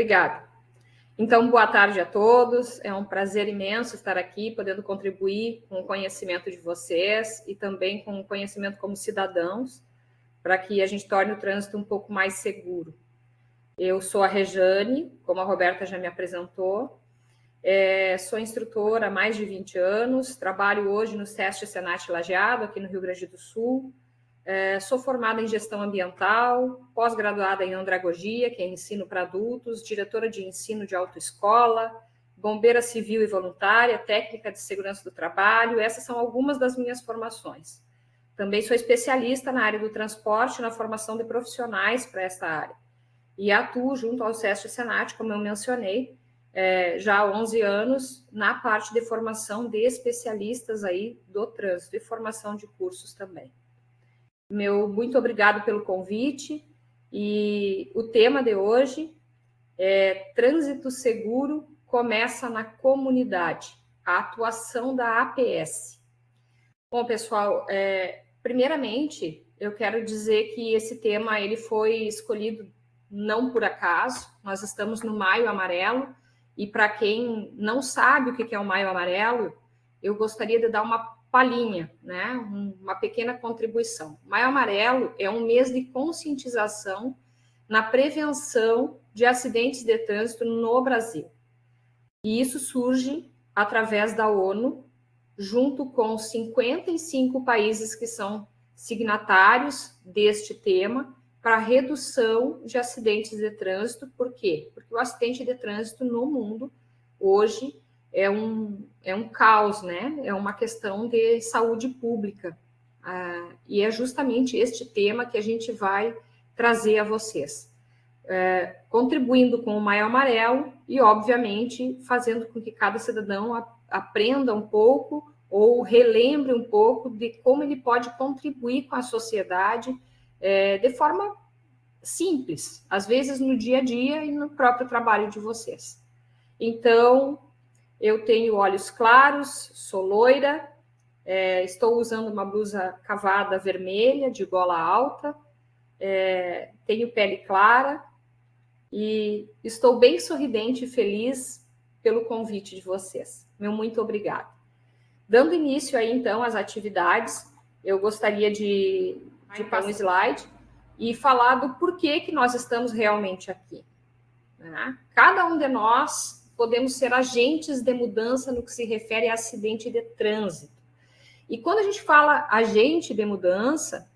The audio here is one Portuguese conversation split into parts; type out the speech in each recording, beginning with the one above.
Obrigada. Então, boa tarde a todos. É um prazer imenso estar aqui, podendo contribuir com o conhecimento de vocês e também com o conhecimento como cidadãos, para que a gente torne o trânsito um pouco mais seguro. Eu sou a Rejane, como a Roberta já me apresentou, sou instrutora há mais de 20 anos, trabalho hoje no SESC Senat Lajeado, aqui no Rio Grande do Sul. Sou formada em gestão ambiental, pós-graduada em andragogia, que é ensino para adultos, diretora de ensino de autoescola, bombeira civil e voluntária, técnica de segurança do trabalho. Essas são algumas das minhas formações. Também sou especialista na área do transporte, na formação de profissionais para essa área. E atuo junto ao SESC Senat, como eu mencionei, já há 11 anos, na parte de formação de especialistas aí do trânsito e formação de cursos também. Muito obrigado pelo convite, e o tema de hoje é Trânsito Seguro começa na comunidade, a atuação da APS. Bom, pessoal, primeiramente, eu quero dizer que esse tema ele foi escolhido não por acaso. Nós estamos no Maio Amarelo, e para quem não sabe o que é o Maio Amarelo, eu gostaria de dar uma palhinha, né? Uma pequena contribuição. Maio Amarelo é um mês de conscientização na prevenção de acidentes de trânsito no Brasil. E isso surge através da ONU, junto com 55 países que são signatários deste tema, para redução de acidentes de trânsito. Por quê? Porque o acidente de trânsito no mundo hoje é um caos, né? É uma questão de saúde pública. E é justamente este tema que a gente vai trazer a vocês. Contribuindo com o Maio Amarelo e, obviamente, fazendo com que cada cidadão aprenda um pouco ou relembre um pouco de como ele pode contribuir com a sociedade de forma simples, às vezes no dia a dia e no próprio trabalho de vocês. Então, eu tenho olhos claros, sou loira, estou usando uma blusa cavada vermelha, de gola alta, tenho pele clara e estou bem sorridente e feliz pelo convite de vocês. Meu muito obrigada. Dando início aí, então, às atividades, eu gostaria de passar um slide e falar do porquê que nós estamos realmente aqui. Né? Cada um de nós podemos ser agentes de mudança no que se refere a acidente de trânsito. E quando a gente fala agente de mudança,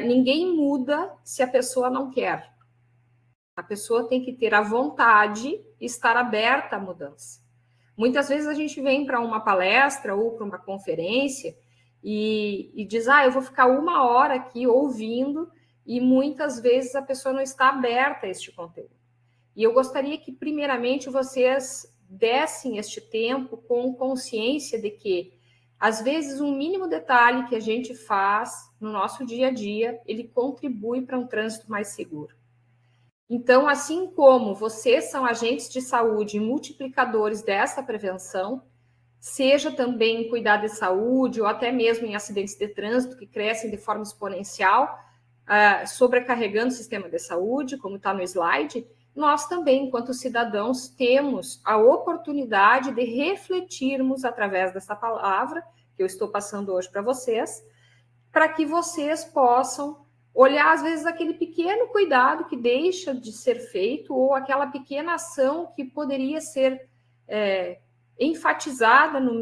ninguém muda se a pessoa não quer. A pessoa tem que ter a vontade e estar aberta à mudança. Muitas vezes a gente vem para uma palestra ou para uma conferência e diz, eu vou ficar 1 hora aqui ouvindo, e muitas vezes a pessoa não está aberta a este conteúdo. E eu gostaria que, primeiramente, vocês dessem este tempo com consciência de que, às vezes, um mínimo detalhe que a gente faz no nosso dia a dia, ele contribui para um trânsito mais seguro. Então, assim como vocês são agentes de saúde e multiplicadores dessa prevenção, seja também em cuidar de saúde ou até mesmo em acidentes de trânsito que crescem de forma exponencial, sobrecarregando o sistema de saúde, como está no slide, nós também, enquanto cidadãos, temos a oportunidade de refletirmos através dessa palavra que eu estou passando hoje para vocês, para que vocês possam olhar, às vezes, aquele pequeno cuidado que deixa de ser feito ou aquela pequena ação que poderia ser enfatizada no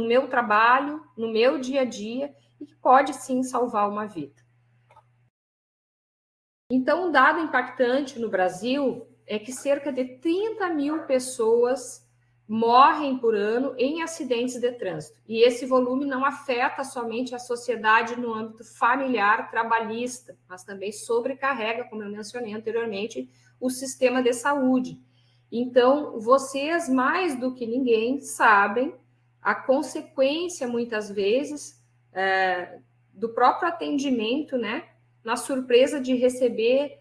meu trabalho, no meu dia a dia, e que pode, sim, salvar uma vida. Então, um dado impactante no Brasil é que cerca de 30 mil pessoas morrem por ano em acidentes de trânsito. E esse volume não afeta somente a sociedade no âmbito familiar, trabalhista, mas também sobrecarrega, como eu mencionei anteriormente, o sistema de saúde. Então, vocês, mais do que ninguém, sabem a consequência, muitas vezes, do próprio atendimento, né? Na surpresa de receber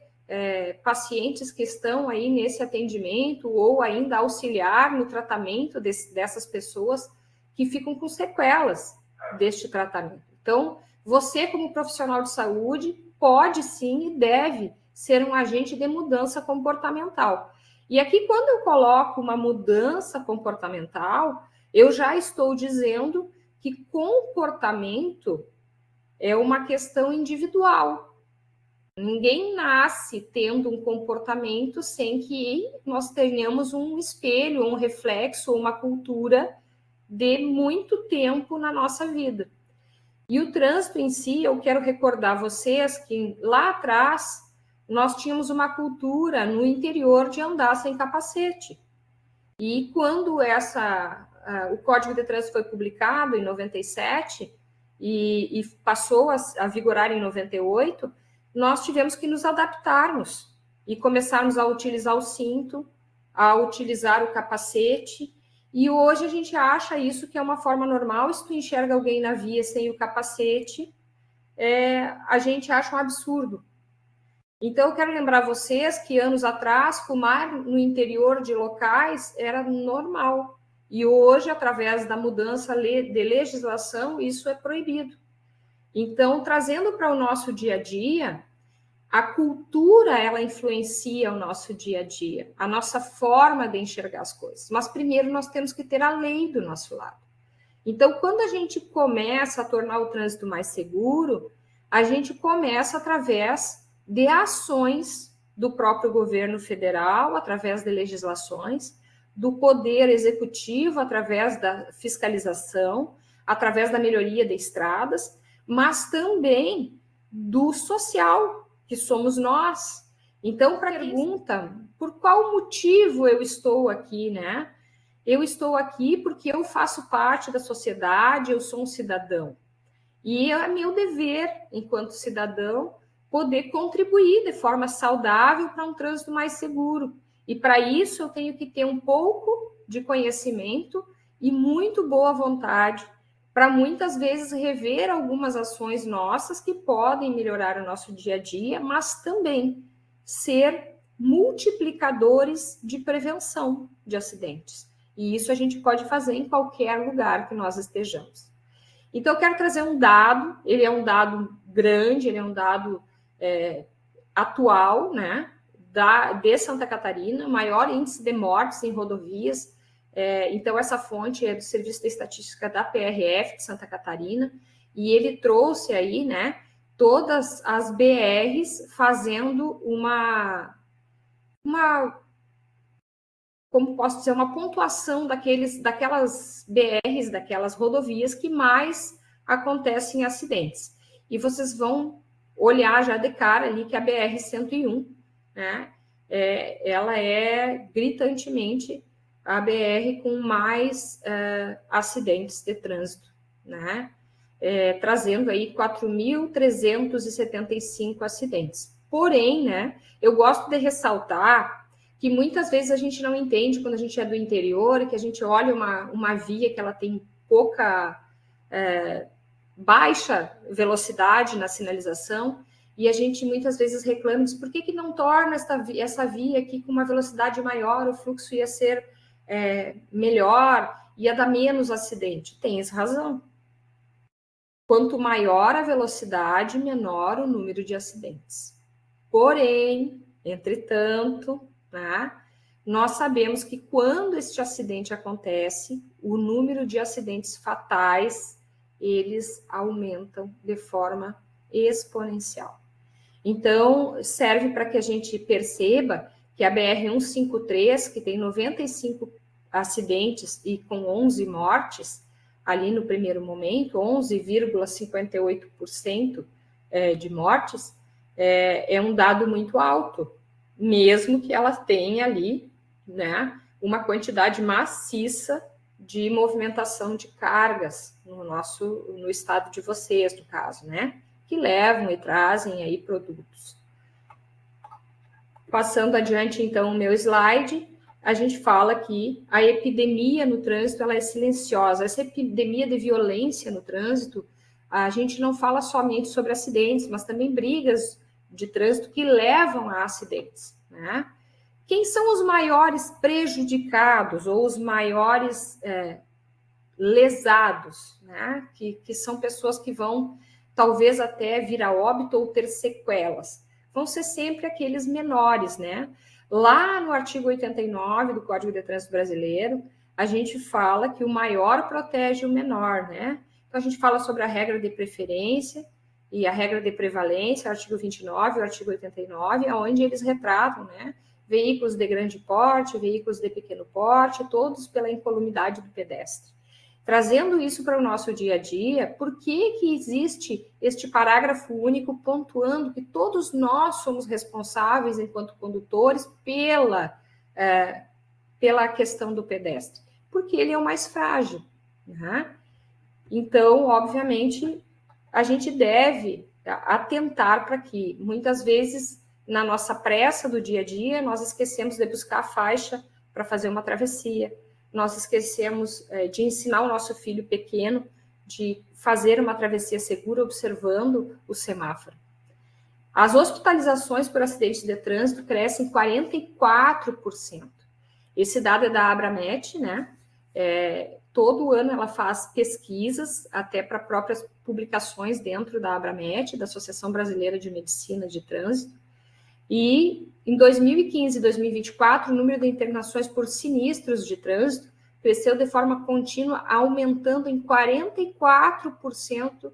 pacientes que estão aí nesse atendimento ou ainda auxiliar no tratamento dessas pessoas que ficam com sequelas deste tratamento. Então, você, como profissional de saúde, pode sim e deve ser um agente de mudança comportamental. E aqui, quando eu coloco uma mudança comportamental, eu já estou dizendo que comportamento é uma questão individual. Ninguém nasce tendo um comportamento sem que nós tenhamos um espelho, um reflexo, uma cultura de muito tempo na nossa vida. E o trânsito em si, eu quero recordar vocês que lá atrás nós tínhamos uma cultura no interior de andar sem capacete. E quando o Código de Trânsito foi publicado em 97 e passou a vigorar em 98, nós tivemos que nos adaptarmos e começarmos a utilizar o cinto, a utilizar o capacete. E hoje a gente acha isso que é uma forma normal. Se tu enxerga alguém na via sem o capacete, a gente acha um absurdo. Então, eu quero lembrar vocês que anos atrás, fumar no interior de locais era normal. E hoje, através da mudança de legislação, isso é proibido. Então, trazendo para o nosso dia a dia, a cultura, ela influencia o nosso dia a dia, a nossa forma de enxergar as coisas. Mas, primeiro, nós temos que ter a lei do nosso lado. Então, quando a gente começa a tornar o trânsito mais seguro, a gente começa através de ações do próprio governo federal, através de legislações, do poder executivo, através da fiscalização, através da melhoria de estradas, mas também do social, que somos nós. Então, para a pergunta, por qual motivo eu estou aqui, né? Eu estou aqui porque eu faço parte da sociedade, eu sou um cidadão. E é meu dever, enquanto cidadão, poder contribuir de forma saudável para um trânsito mais seguro. E para isso eu tenho que ter um pouco de conhecimento e muito boa vontade para muitas vezes rever algumas ações nossas que podem melhorar o nosso dia a dia, mas também ser multiplicadores de prevenção de acidentes. E isso a gente pode fazer em qualquer lugar que nós estejamos. Então, eu quero trazer um dado, ele é um dado grande, ele é um dado atual, né, de Santa Catarina, maior índice de mortes em rodovias. Então, essa fonte é do Serviço de Estatística da PRF de Santa Catarina, e ele trouxe aí, né, todas as BRs fazendo uma como posso dizer, uma pontuação daquelas BRs, daquelas rodovias que mais acontecem acidentes. E vocês vão olhar já de cara ali que a BR-101, né, ela é gritantemente a BR com mais acidentes de trânsito, né, trazendo aí 4.375 acidentes. Porém, né, eu gosto de ressaltar que muitas vezes a gente não entende quando a gente é do interior, que a gente olha uma via que ela tem baixa velocidade na sinalização, e a gente muitas vezes reclama, diz, por que não torna essa via aqui com uma velocidade maior, o fluxo ia ser melhor, ia dar menos acidente. Tem essa razão. Quanto maior a velocidade, menor o número de acidentes. Porém, entretanto, né, nós sabemos que quando este acidente acontece, o número de acidentes fatais, eles aumentam de forma exponencial. Então, serve para que a gente perceba que a BR-153, que tem 95 acidentes e com 11 mortes, ali no primeiro momento, 11,58% de mortes, é um dado muito alto, mesmo que ela tenha ali, né, uma quantidade maciça de movimentação de cargas no estado de vocês, no caso, né, que levam e trazem aí produtos. Passando adiante, então, o meu slide, a gente fala que a epidemia no trânsito, ela é silenciosa. Essa epidemia de violência no trânsito, a gente não fala somente sobre acidentes, mas também brigas de trânsito que levam a acidentes, né? Quem são os maiores prejudicados ou os maiores lesados, né? Que são pessoas que vão talvez até vir a óbito ou ter sequelas. vão ser sempre aqueles menores, né? Lá no artigo 89 do Código de Trânsito Brasileiro, a gente fala que o maior protege o menor, né? Então, a gente fala sobre a regra de preferência e a regra de prevalência, artigo 29 e o artigo 89, onde eles retratam, né? Veículos de grande porte, veículos de pequeno porte, todos pela incolumidade do pedestre. Trazendo isso para o nosso dia a dia, por que existe este parágrafo único pontuando que todos nós somos responsáveis, enquanto condutores, pela questão do pedestre? Porque ele é o mais frágil, né? Então, obviamente, a gente deve atentar para que, muitas vezes, na nossa pressa do dia a dia, nós esquecemos de buscar a faixa para fazer uma travessia, nós esquecemos de ensinar o nosso filho pequeno de fazer uma travessia segura observando o semáforo. As hospitalizações por acidentes de trânsito crescem 44%. Esse dado é da Abramet, né? Todo ano ela faz pesquisas, até para próprias publicações dentro da Abramet, da Associação Brasileira de Medicina de Trânsito. E em 2015 e 2024, o número de internações por sinistros de trânsito cresceu de forma contínua, aumentando em 44%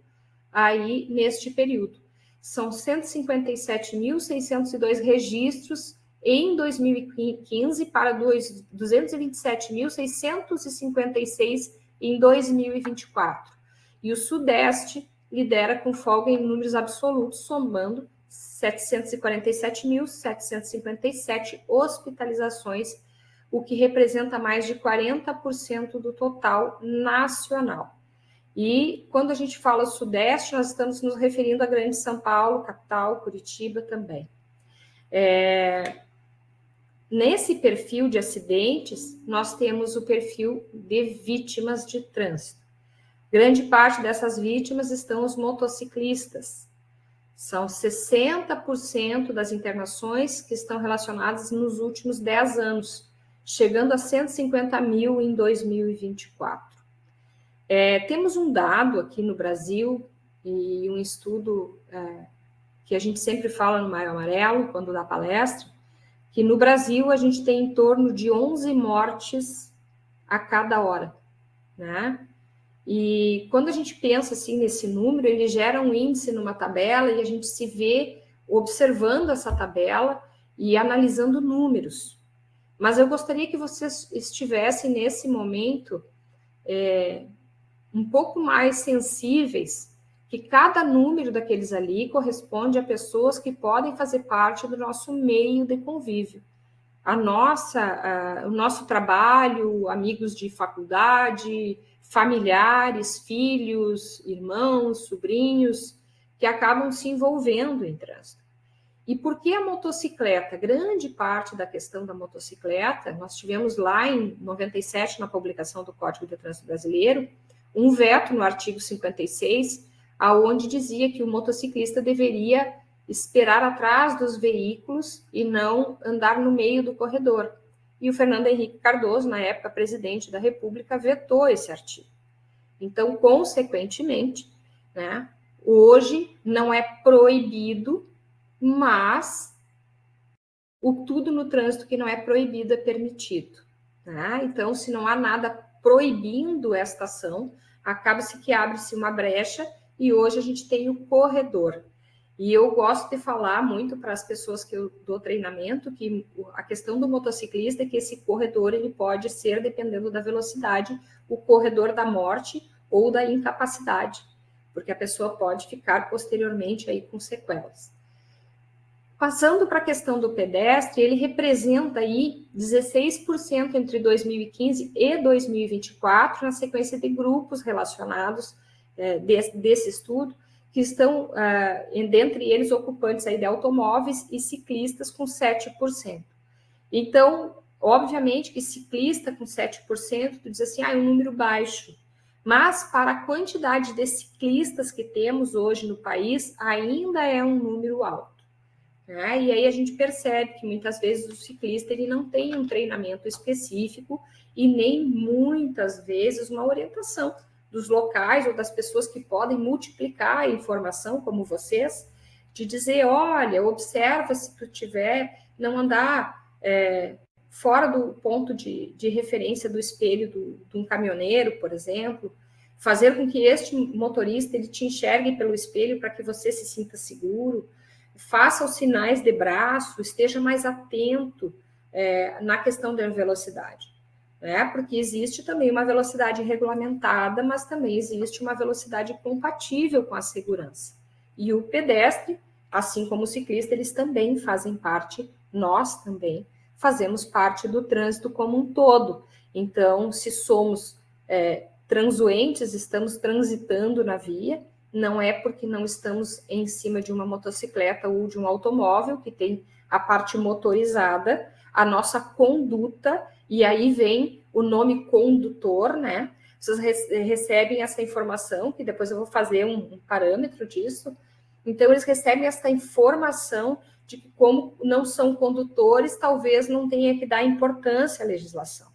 aí neste período. São 157.602 registros em 2015 para 227.656 em 2024. E o Sudeste lidera com folga em números absolutos, somando 747.757 hospitalizações, o que representa mais de 40% do total nacional. E quando a gente fala Sudeste, nós estamos nos referindo a Grande São Paulo, capital, Curitiba também. Nesse perfil de acidentes, nós temos o perfil de vítimas de trânsito. Grande parte dessas vítimas estão os motociclistas. São 60% das internações que estão relacionadas nos últimos 10 anos, chegando a 150 mil em 2024. Temos um dado aqui no Brasil e um estudo que a gente sempre fala no Maio Amarelo, quando dá palestra, que no Brasil a gente tem em torno de 11 mortes a cada hora, né? E quando a gente pensa assim nesse número, ele gera um índice numa tabela e a gente se vê observando essa tabela e analisando números. Mas eu gostaria que vocês estivessem nesse momento um pouco mais sensíveis, que cada número daqueles ali corresponde a pessoas que podem fazer parte do nosso meio de convívio. O nosso trabalho, amigos de faculdade, familiares, filhos, irmãos, sobrinhos, que acabam se envolvendo em trânsito. E por que a motocicleta? Grande parte da questão da motocicleta, nós tivemos lá em 97, na publicação do Código de Trânsito Brasileiro, um veto no artigo 56, aonde dizia que o motociclista deveria esperar atrás dos veículos e não andar no meio do corredor. E o Fernando Henrique Cardoso, na época presidente da República, vetou esse artigo. Então, consequentemente, né, hoje não é proibido, mas tudo no trânsito que não é proibido é permitido. Tá? Então, se não há nada proibindo esta ação, acaba-se que abre-se uma brecha e hoje a gente tem o corredor. E eu gosto de falar muito para as pessoas que eu dou treinamento que a questão do motociclista é que esse corredor ele pode ser, dependendo da velocidade, o corredor da morte ou da incapacidade, porque a pessoa pode ficar posteriormente aí com sequelas. Passando para a questão do pedestre, ele representa aí 16% entre 2015 e 2024, na sequência de grupos relacionados desse estudo, que estão, dentre eles, ocupantes aí de automóveis e ciclistas com 7%. Então, obviamente que ciclista com 7%, tu diz assim, é um número baixo. Mas, para a quantidade de ciclistas que temos hoje no país, ainda é um número alto. Né? E aí a gente percebe que, muitas vezes, o ciclista ele não tem um treinamento específico e nem, muitas vezes, uma orientação dos locais ou das pessoas que podem multiplicar a informação, como vocês, de dizer, olha, observa se tu tiver, não andar fora do ponto de referência do espelho de um caminhoneiro, por exemplo, fazer com que este motorista ele te enxergue pelo espelho para que você se sinta seguro, faça os sinais de braço, esteja mais atento na questão da velocidade, né? Porque existe também uma velocidade regulamentada, mas também existe uma velocidade compatível com a segurança. E o pedestre, assim como o ciclista, eles também fazem parte, nós também fazemos parte do trânsito como um todo. Então, se somos transuentes, estamos transitando na via, não é porque não estamos em cima de uma motocicleta ou de um automóvel, que tem a parte motorizada, a nossa conduta, e aí vem o nome condutor, né? Vocês recebem essa informação, que depois eu vou fazer um parâmetro disso. Então, eles recebem essa informação de que, como não são condutores, talvez não tenha que dar importância à legislação.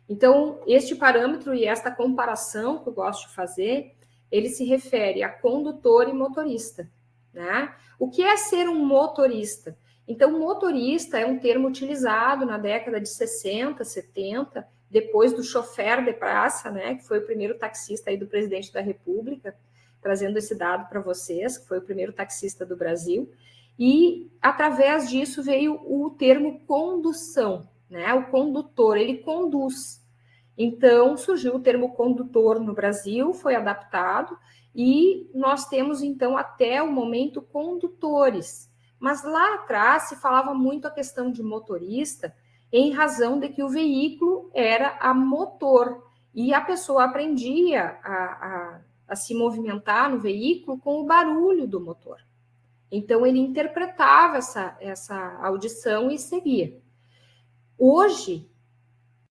Então, este parâmetro e esta comparação que eu gosto de fazer, ele se refere a condutor e motorista, né? O que é ser um motorista? Então, motorista é um termo utilizado na década de 60, 70, depois do chofer de praça, né, que foi o primeiro taxista aí do presidente da República, trazendo esse dado para vocês, que foi o primeiro taxista do Brasil, e através disso veio o termo condução, né? O condutor, ele conduz. Então, surgiu o termo condutor no Brasil, foi adaptado, e nós temos, então, até o momento, condutores. Mas lá atrás se falava muito a questão de motorista, em razão de que o veículo era a motor, e a pessoa aprendia a se movimentar no veículo com o barulho do motor. Então, ele interpretava essa audição e seguia. Hoje,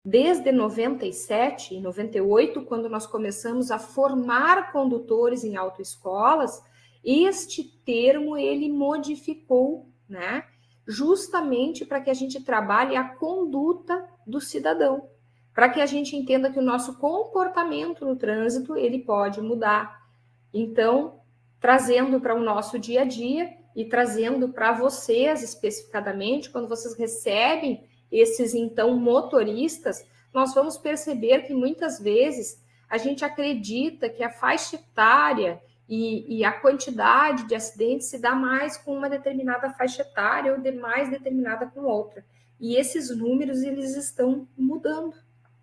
desde 97 e 98, quando nós começamos a formar condutores em autoescolas, este termo ele modificou, né? Justamente para que a gente trabalhe a conduta do cidadão, para que a gente entenda que o nosso comportamento no trânsito ele pode mudar. Então, trazendo para o nosso dia a dia e trazendo para vocês especificadamente, quando vocês recebem esses, então, motoristas, nós vamos perceber que muitas vezes a gente acredita que a faixa etária e a quantidade de acidentes se dá mais com uma determinada faixa etária ou mais determinada com outra. E esses números, eles estão mudando,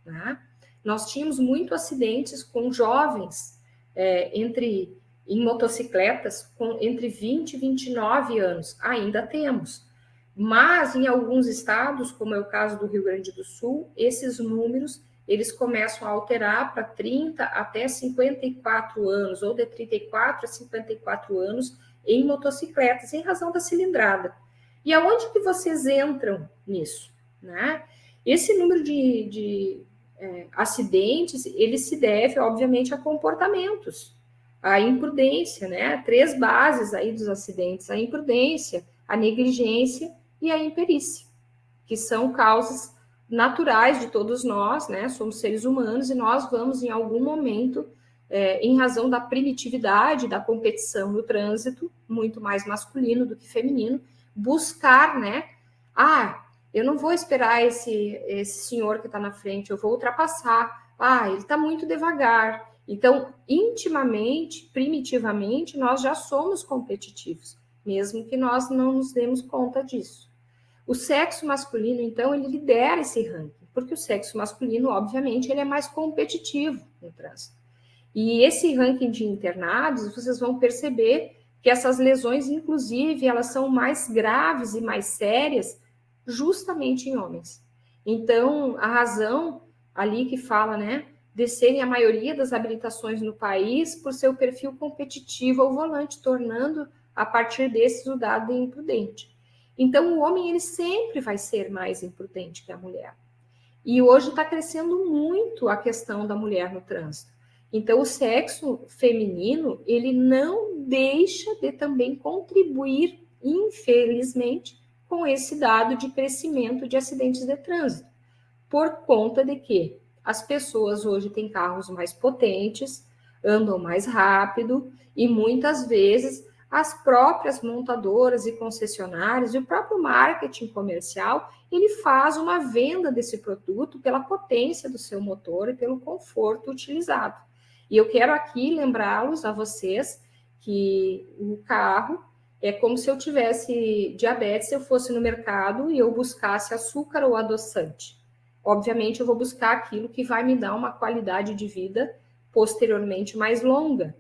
né? Nós tínhamos muitos acidentes com jovens em motocicletas entre 20 e 29 anos. Ainda temos. Mas em alguns estados, como é o caso do Rio Grande do Sul, esses números eles começam a alterar para 30 até 54 anos, ou de 34 a 54 anos em motocicletas, em razão da cilindrada. E aonde que vocês entram nisso, né? Esse número de acidentes, ele se deve, obviamente, a comportamentos, a imprudência, né? 3 bases aí dos acidentes: a imprudência, a negligência e a imperícia, que são causas naturais de todos nós, né? Somos seres humanos e nós vamos, em algum momento, em razão da primitividade, da competição no trânsito, muito mais masculino do que feminino, buscar, né? Eu não vou esperar esse senhor que está na frente, eu vou ultrapassar. Ele está muito devagar. Então, intimamente, primitivamente, nós já somos competitivos, mesmo que nós não nos demos conta disso. O sexo masculino, então, ele lidera esse ranking, porque o sexo masculino, obviamente, ele é mais competitivo no trânsito. E esse ranking de internados, vocês vão perceber que essas lesões, inclusive, elas são mais graves e mais sérias justamente em homens. Então, a razão ali que fala, né, de serem a maioria das habilitações no país por seu perfil competitivo ao volante, tornando, a partir desses, o dado imprudente. Então, o homem ele sempre vai ser mais imprudente que a mulher. E hoje está crescendo muito a questão da mulher no trânsito. Então, o sexo feminino, ele não deixa de também contribuir, infelizmente, com esse dado de crescimento de acidentes de trânsito. Por conta de que as pessoas hoje têm carros mais potentes, andam mais rápido e muitas vezes as próprias montadoras e concessionárias e o próprio marketing comercial, ele faz uma venda desse produto pela potência do seu motor e pelo conforto utilizado. E eu quero aqui lembrá-los a vocês que o carro é como se eu tivesse diabetes, se eu fosse no mercado e eu buscasse açúcar ou adoçante. Obviamente, eu vou buscar aquilo que vai me dar uma qualidade de vida posteriormente mais longa.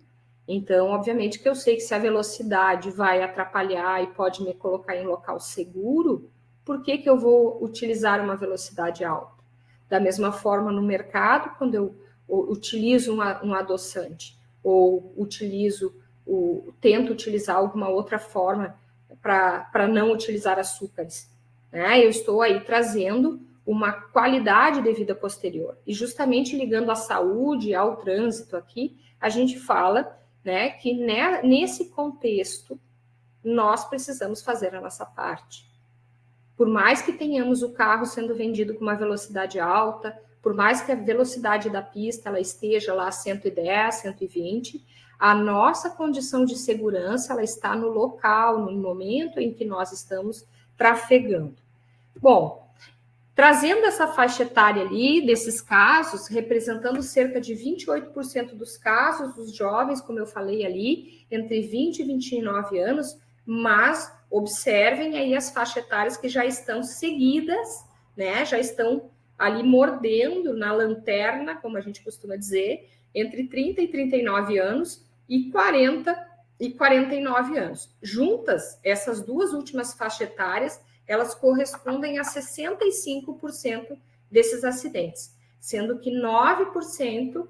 Então, obviamente que eu sei que se a velocidade vai atrapalhar e pode me colocar em local seguro, por que eu vou utilizar uma velocidade alta? Da mesma forma, no mercado, quando eu utilizo um adoçante ou tento utilizar alguma outra forma para não utilizar açúcares, né? Eu estou aí trazendo uma qualidade de vida posterior. E justamente ligando à saúde, ao trânsito aqui, a gente fala, né, que nesse contexto nós precisamos fazer a nossa parte. Por mais que tenhamos o carro sendo vendido com uma velocidade alta, por mais que a velocidade da pista ela esteja lá 110, 120, a nossa condição de segurança ela está no local, no momento em que nós estamos trafegando. Bom, trazendo essa faixa etária ali, desses casos, representando cerca de 28% dos casos dos jovens, como eu falei ali, entre 20 e 29 anos, mas observem aí as faixas etárias que já estão seguidas, né? Já estão ali mordendo na lanterna, como a gente costuma dizer, entre 30 e 39 anos e 40 e 49 anos. Juntas, essas duas últimas faixas etárias, elas correspondem a 65% desses acidentes, sendo que 9%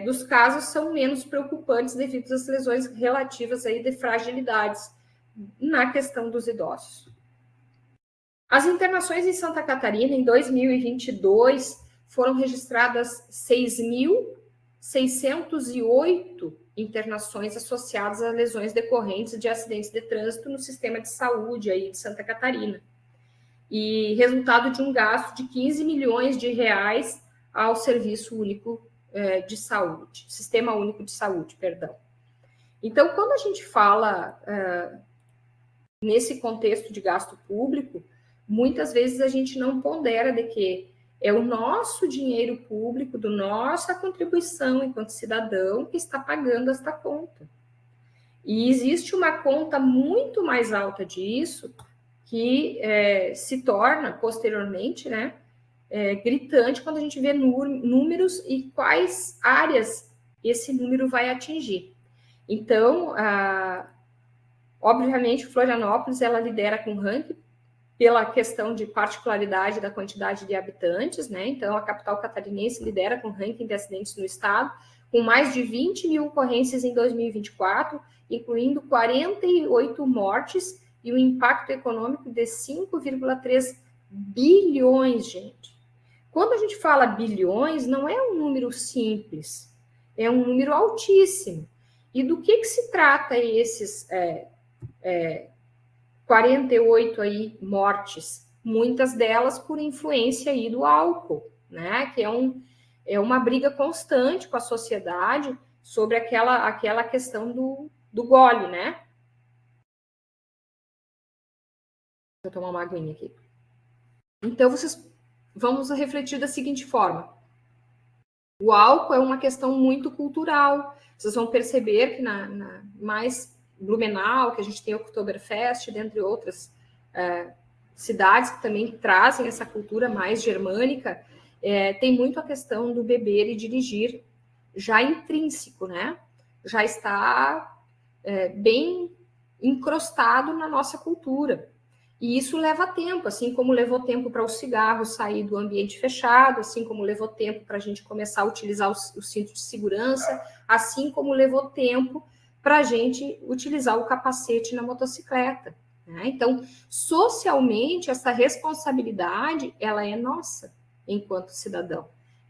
dos casos são menos preocupantes devido às lesões relativas aí de fragilidades na questão dos idosos. As internações em Santa Catarina, em 2022, foram registradas 6.608 internações associadas a lesões decorrentes de acidentes de trânsito no sistema de saúde aí de Santa Catarina. E resultado de um gasto de 15 milhões de reais ao Serviço Único de Saúde, Sistema Único de Saúde, perdão. Então, quando a gente fala nesse contexto de gasto público, muitas vezes a gente não pondera de que é o nosso dinheiro público, da nossa contribuição enquanto cidadão, que está pagando esta conta. E existe uma conta muito mais alta disso, que se torna, posteriormente, né, gritante quando a gente vê números e quais áreas esse número vai atingir. Então, obviamente, Florianópolis, ela lidera com ranking pela questão de particularidade da quantidade de habitantes, né? Então, a capital catarinense lidera com ranking de acidentes no estado, com mais de 20 mil ocorrências em 2024, incluindo 48 mortes e um impacto econômico de 5,3 bilhões, gente. Quando a gente fala bilhões, não é um número simples, é um número altíssimo. E do que se trata esses 48 aí mortes, muitas delas por influência aí do álcool, né? Que é uma briga constante com a sociedade sobre aquela questão do gole, né? Vou tomar uma aguinha aqui. Então, vamos refletir da seguinte forma. O álcool é uma questão muito cultural. Vocês vão perceber que mais Blumenau, que a gente tem o Oktoberfest, dentre outras cidades que também trazem essa cultura mais germânica, tem muito a questão do beber e dirigir já intrínseco, né? Já está bem encrostado na nossa cultura. E isso leva tempo, assim como levou tempo para o cigarro sair do ambiente fechado, assim como levou tempo para a gente começar a utilizar o cinto de segurança, assim como levou tempo para a gente utilizar o capacete na motocicleta, né? Então, socialmente, essa responsabilidade, ela é nossa, enquanto cidadão,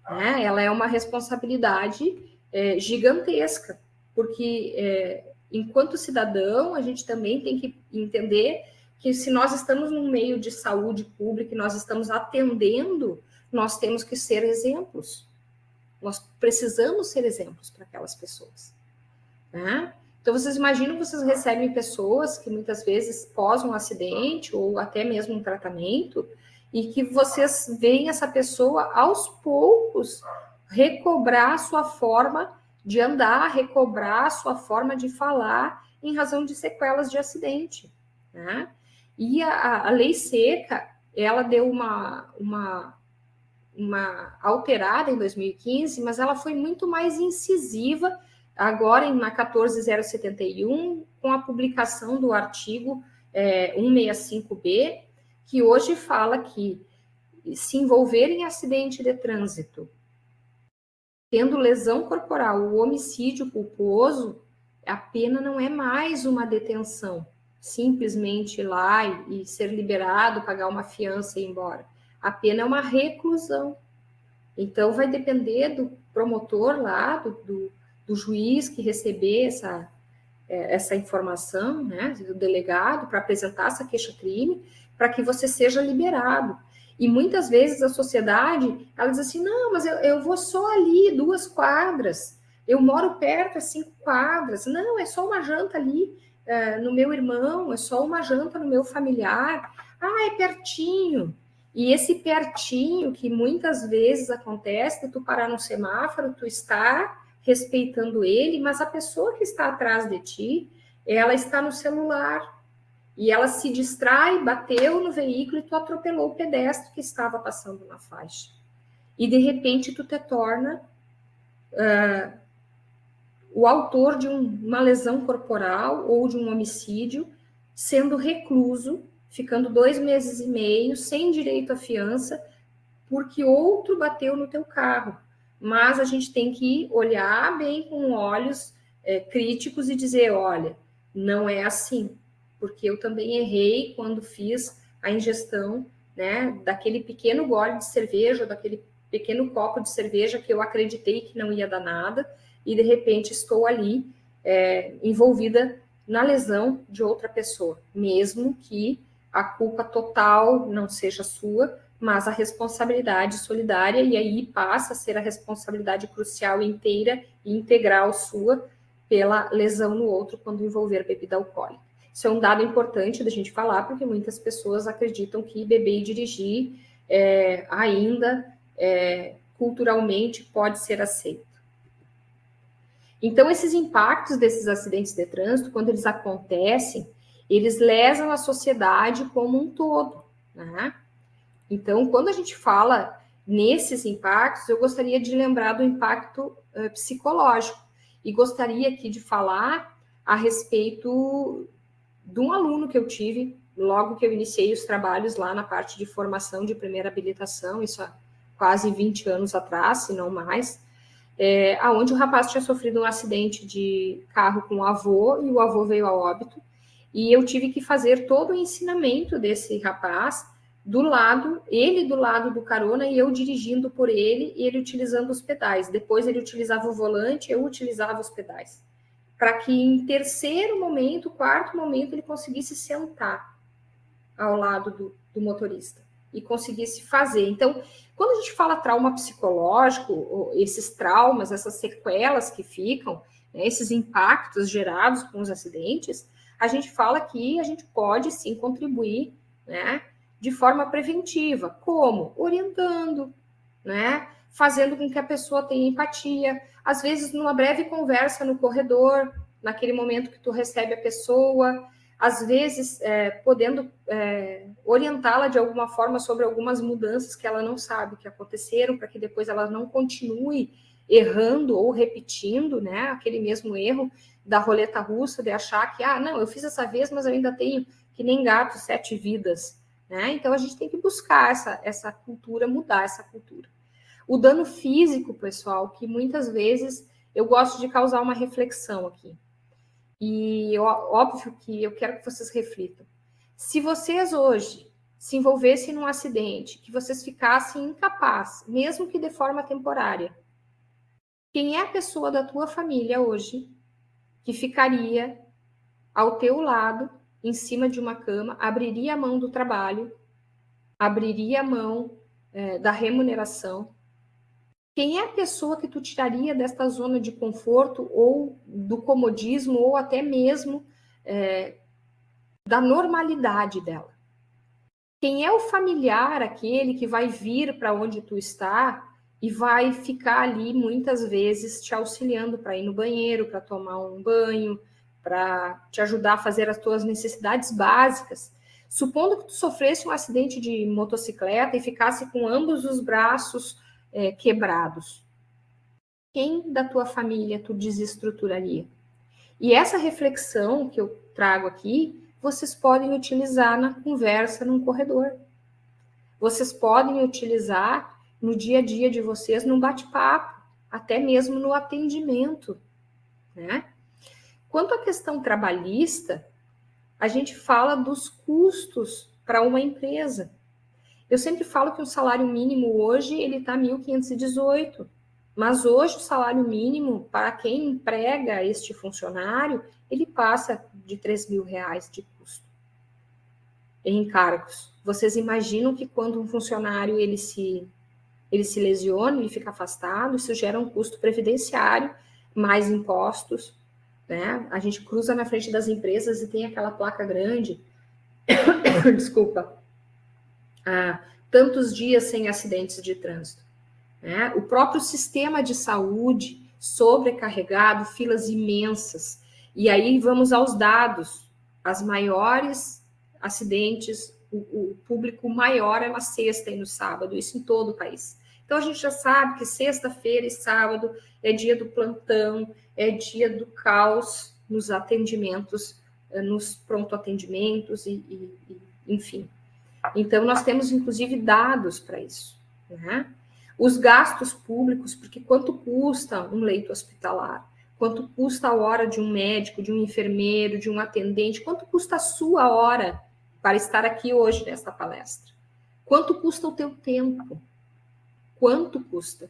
né? Ela é uma responsabilidade gigantesca, porque enquanto cidadão, a gente também tem que entender que se nós estamos num meio de saúde pública e nós estamos atendendo, nós temos que ser exemplos. Nós precisamos ser exemplos para aquelas pessoas, né? Então, vocês imaginam que vocês recebem pessoas que muitas vezes pós um acidente ou até mesmo um tratamento, e que vocês veem essa pessoa aos poucos recobrar sua forma de andar, recobrar sua forma de falar em razão de sequelas de acidente, né? E a lei seca, ela deu uma alterada em 2015, mas ela foi muito mais incisiva agora na 14071, com a publicação do artigo 165B, que hoje fala que se envolver em acidente de trânsito, tendo lesão corporal ou homicídio culposo, a pena não é mais uma detenção, simplesmente ir lá e ser liberado, pagar uma fiança e ir embora. A pena é uma reclusão. Então, vai depender do promotor lá, do juiz que receber essa informação, né, do delegado, para apresentar essa queixa-crime, para que você seja liberado. E muitas vezes a sociedade, ela diz assim, não, mas eu vou só ali, 2 quadras, eu moro perto, 5 quadras, não, é só uma janta ali no meu irmão, é só uma janta no meu familiar, é pertinho. E esse pertinho que muitas vezes acontece, de tu parar no semáforo, tu está respeitando ele, mas a pessoa que está atrás de ti, ela está no celular, e ela se distrai, bateu no veículo e tu atropelou o pedestre que estava passando na faixa. E de repente tu te torna o autor de uma lesão corporal ou de um homicídio, sendo recluso, ficando 2 meses e meio, sem direito à fiança, porque outro bateu no teu carro. Mas a gente tem que olhar bem com olhos críticos e dizer, olha, não é assim, porque eu também errei quando fiz a ingestão, né, daquele pequeno gole de cerveja, daquele pequeno copo de cerveja que eu acreditei que não ia dar nada, e de repente estou ali envolvida na lesão de outra pessoa, mesmo que a culpa total não seja sua, mas a responsabilidade solidária, e aí passa a ser a responsabilidade crucial inteira e integral sua pela lesão no outro quando envolver bebida alcoólica. Isso é um dado importante da gente falar, porque muitas pessoas acreditam que beber e dirigir ainda culturalmente pode ser aceito. Então, esses impactos desses acidentes de trânsito, quando eles acontecem, eles lesam a sociedade como um todo, né? Então, quando a gente fala nesses impactos, eu gostaria de lembrar do impacto psicológico e gostaria aqui de falar a respeito de um aluno que eu tive logo que eu iniciei os trabalhos lá na parte de formação de primeira habilitação, isso há quase 20 anos atrás, se não mais, onde o rapaz tinha sofrido um acidente de carro com o avô e o avô veio a óbito, e eu tive que fazer todo o ensinamento desse rapaz ele do lado do carona e eu dirigindo por ele e ele utilizando os pedais. Depois ele utilizava o volante, eu utilizava os pedais. Para que em terceiro momento, quarto momento, ele conseguisse sentar ao lado do motorista e conseguisse fazer. Então, quando a gente fala trauma psicológico, esses traumas, essas sequelas que ficam, né, esses impactos gerados com os acidentes, a gente fala que a gente pode sim contribuir, né, de forma preventiva. Como? Orientando, né? Fazendo com que a pessoa tenha empatia. Às vezes, numa breve conversa no corredor, naquele momento que tu recebe a pessoa, às vezes, podendo orientá-la de alguma forma sobre algumas mudanças que ela não sabe que aconteceram, para que depois ela não continue errando ou repetindo, né? Aquele mesmo erro da roleta russa, de achar que, não, eu fiz essa vez, mas eu ainda tenho, que nem gato, 7 vidas. Né? Então, a gente tem que buscar essa cultura, mudar essa cultura. O dano físico, pessoal, que muitas vezes eu gosto de causar uma reflexão aqui. E óbvio que eu quero que vocês reflitam. Se vocês hoje se envolvessem num acidente, que vocês ficassem incapazes, mesmo que de forma temporária, quem é a pessoa da tua família hoje que ficaria ao teu lado, em cima de uma cama, abriria a mão do trabalho, abriria a mão da remuneração Quem é a pessoa que tu tiraria desta zona de conforto ou do comodismo ou até mesmo da normalidade dela? Quem é o familiar, aquele que vai vir para onde tu está e vai ficar ali muitas vezes te auxiliando para ir no banheiro, para tomar um banho, para te ajudar a fazer as tuas necessidades básicas. Supondo que tu sofresse um acidente de motocicleta e ficasse com ambos os braços quebrados, quem da tua família tu desestruturaria? E essa reflexão que eu trago aqui, vocês podem utilizar na conversa num corredor. Vocês podem utilizar no dia a dia de vocês, num bate-papo, até mesmo no atendimento, né? Quanto à questão trabalhista, a gente fala dos custos para uma empresa. Eu sempre falo que o salário mínimo hoje ele está 1.518, mas hoje o salário mínimo para quem emprega este funcionário ele passa de R$3.000 de custo em encargos. Vocês imaginam que quando um funcionário ele se lesiona, ele fica afastado, isso gera um custo previdenciário, mais impostos, né? A gente cruza na frente das empresas e tem aquela placa grande, desculpa, tantos dias sem acidentes de trânsito, né? O próprio sistema de saúde sobrecarregado, filas imensas. E aí vamos aos dados, as maiores acidentes, o público maior é na sexta e no sábado, isso em todo o país. Então, a gente já sabe que sexta-feira e sábado é dia do plantão, é dia do caos nos atendimentos, nos pronto-atendimentos, enfim. Então, nós temos, inclusive, dados para isso, né? Os gastos públicos, porque quanto custa um leito hospitalar? Quanto custa a hora de um médico, de um enfermeiro, de um atendente? Quanto custa a sua hora para estar aqui hoje nesta palestra? Quanto custa o teu tempo? Quanto custa?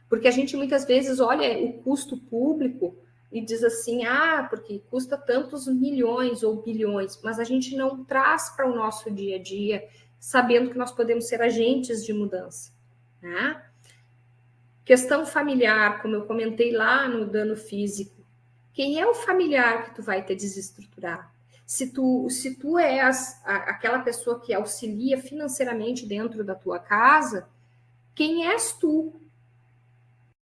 Porque a gente muitas vezes olha o custo público e diz assim, porque custa tantos milhões ou bilhões, mas a gente não traz para o nosso dia a dia, sabendo que nós podemos ser agentes de mudança, né? Questão familiar, como eu comentei lá no dano físico, quem é o familiar que tu vai te desestruturar? Se tu és aquela pessoa que auxilia financeiramente dentro da tua casa, quem és tu?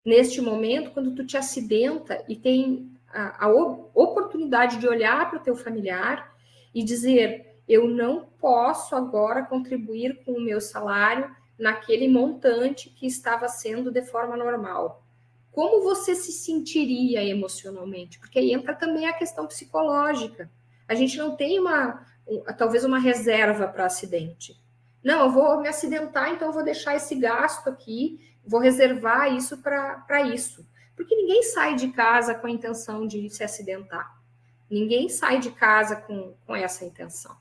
Neste momento, quando tu te acidenta e tem a oportunidade de olhar para o teu familiar e dizer, eu não posso agora contribuir com o meu salário naquele montante que estava sendo de forma normal. Como você se sentiria emocionalmente? Porque aí entra também a questão psicológica. A gente não tem talvez uma reserva para acidente. Não, eu vou me acidentar, então eu vou deixar esse gasto aqui, vou reservar isso para isso. Porque ninguém sai de casa com a intenção de se acidentar. Ninguém sai de casa com essa intenção,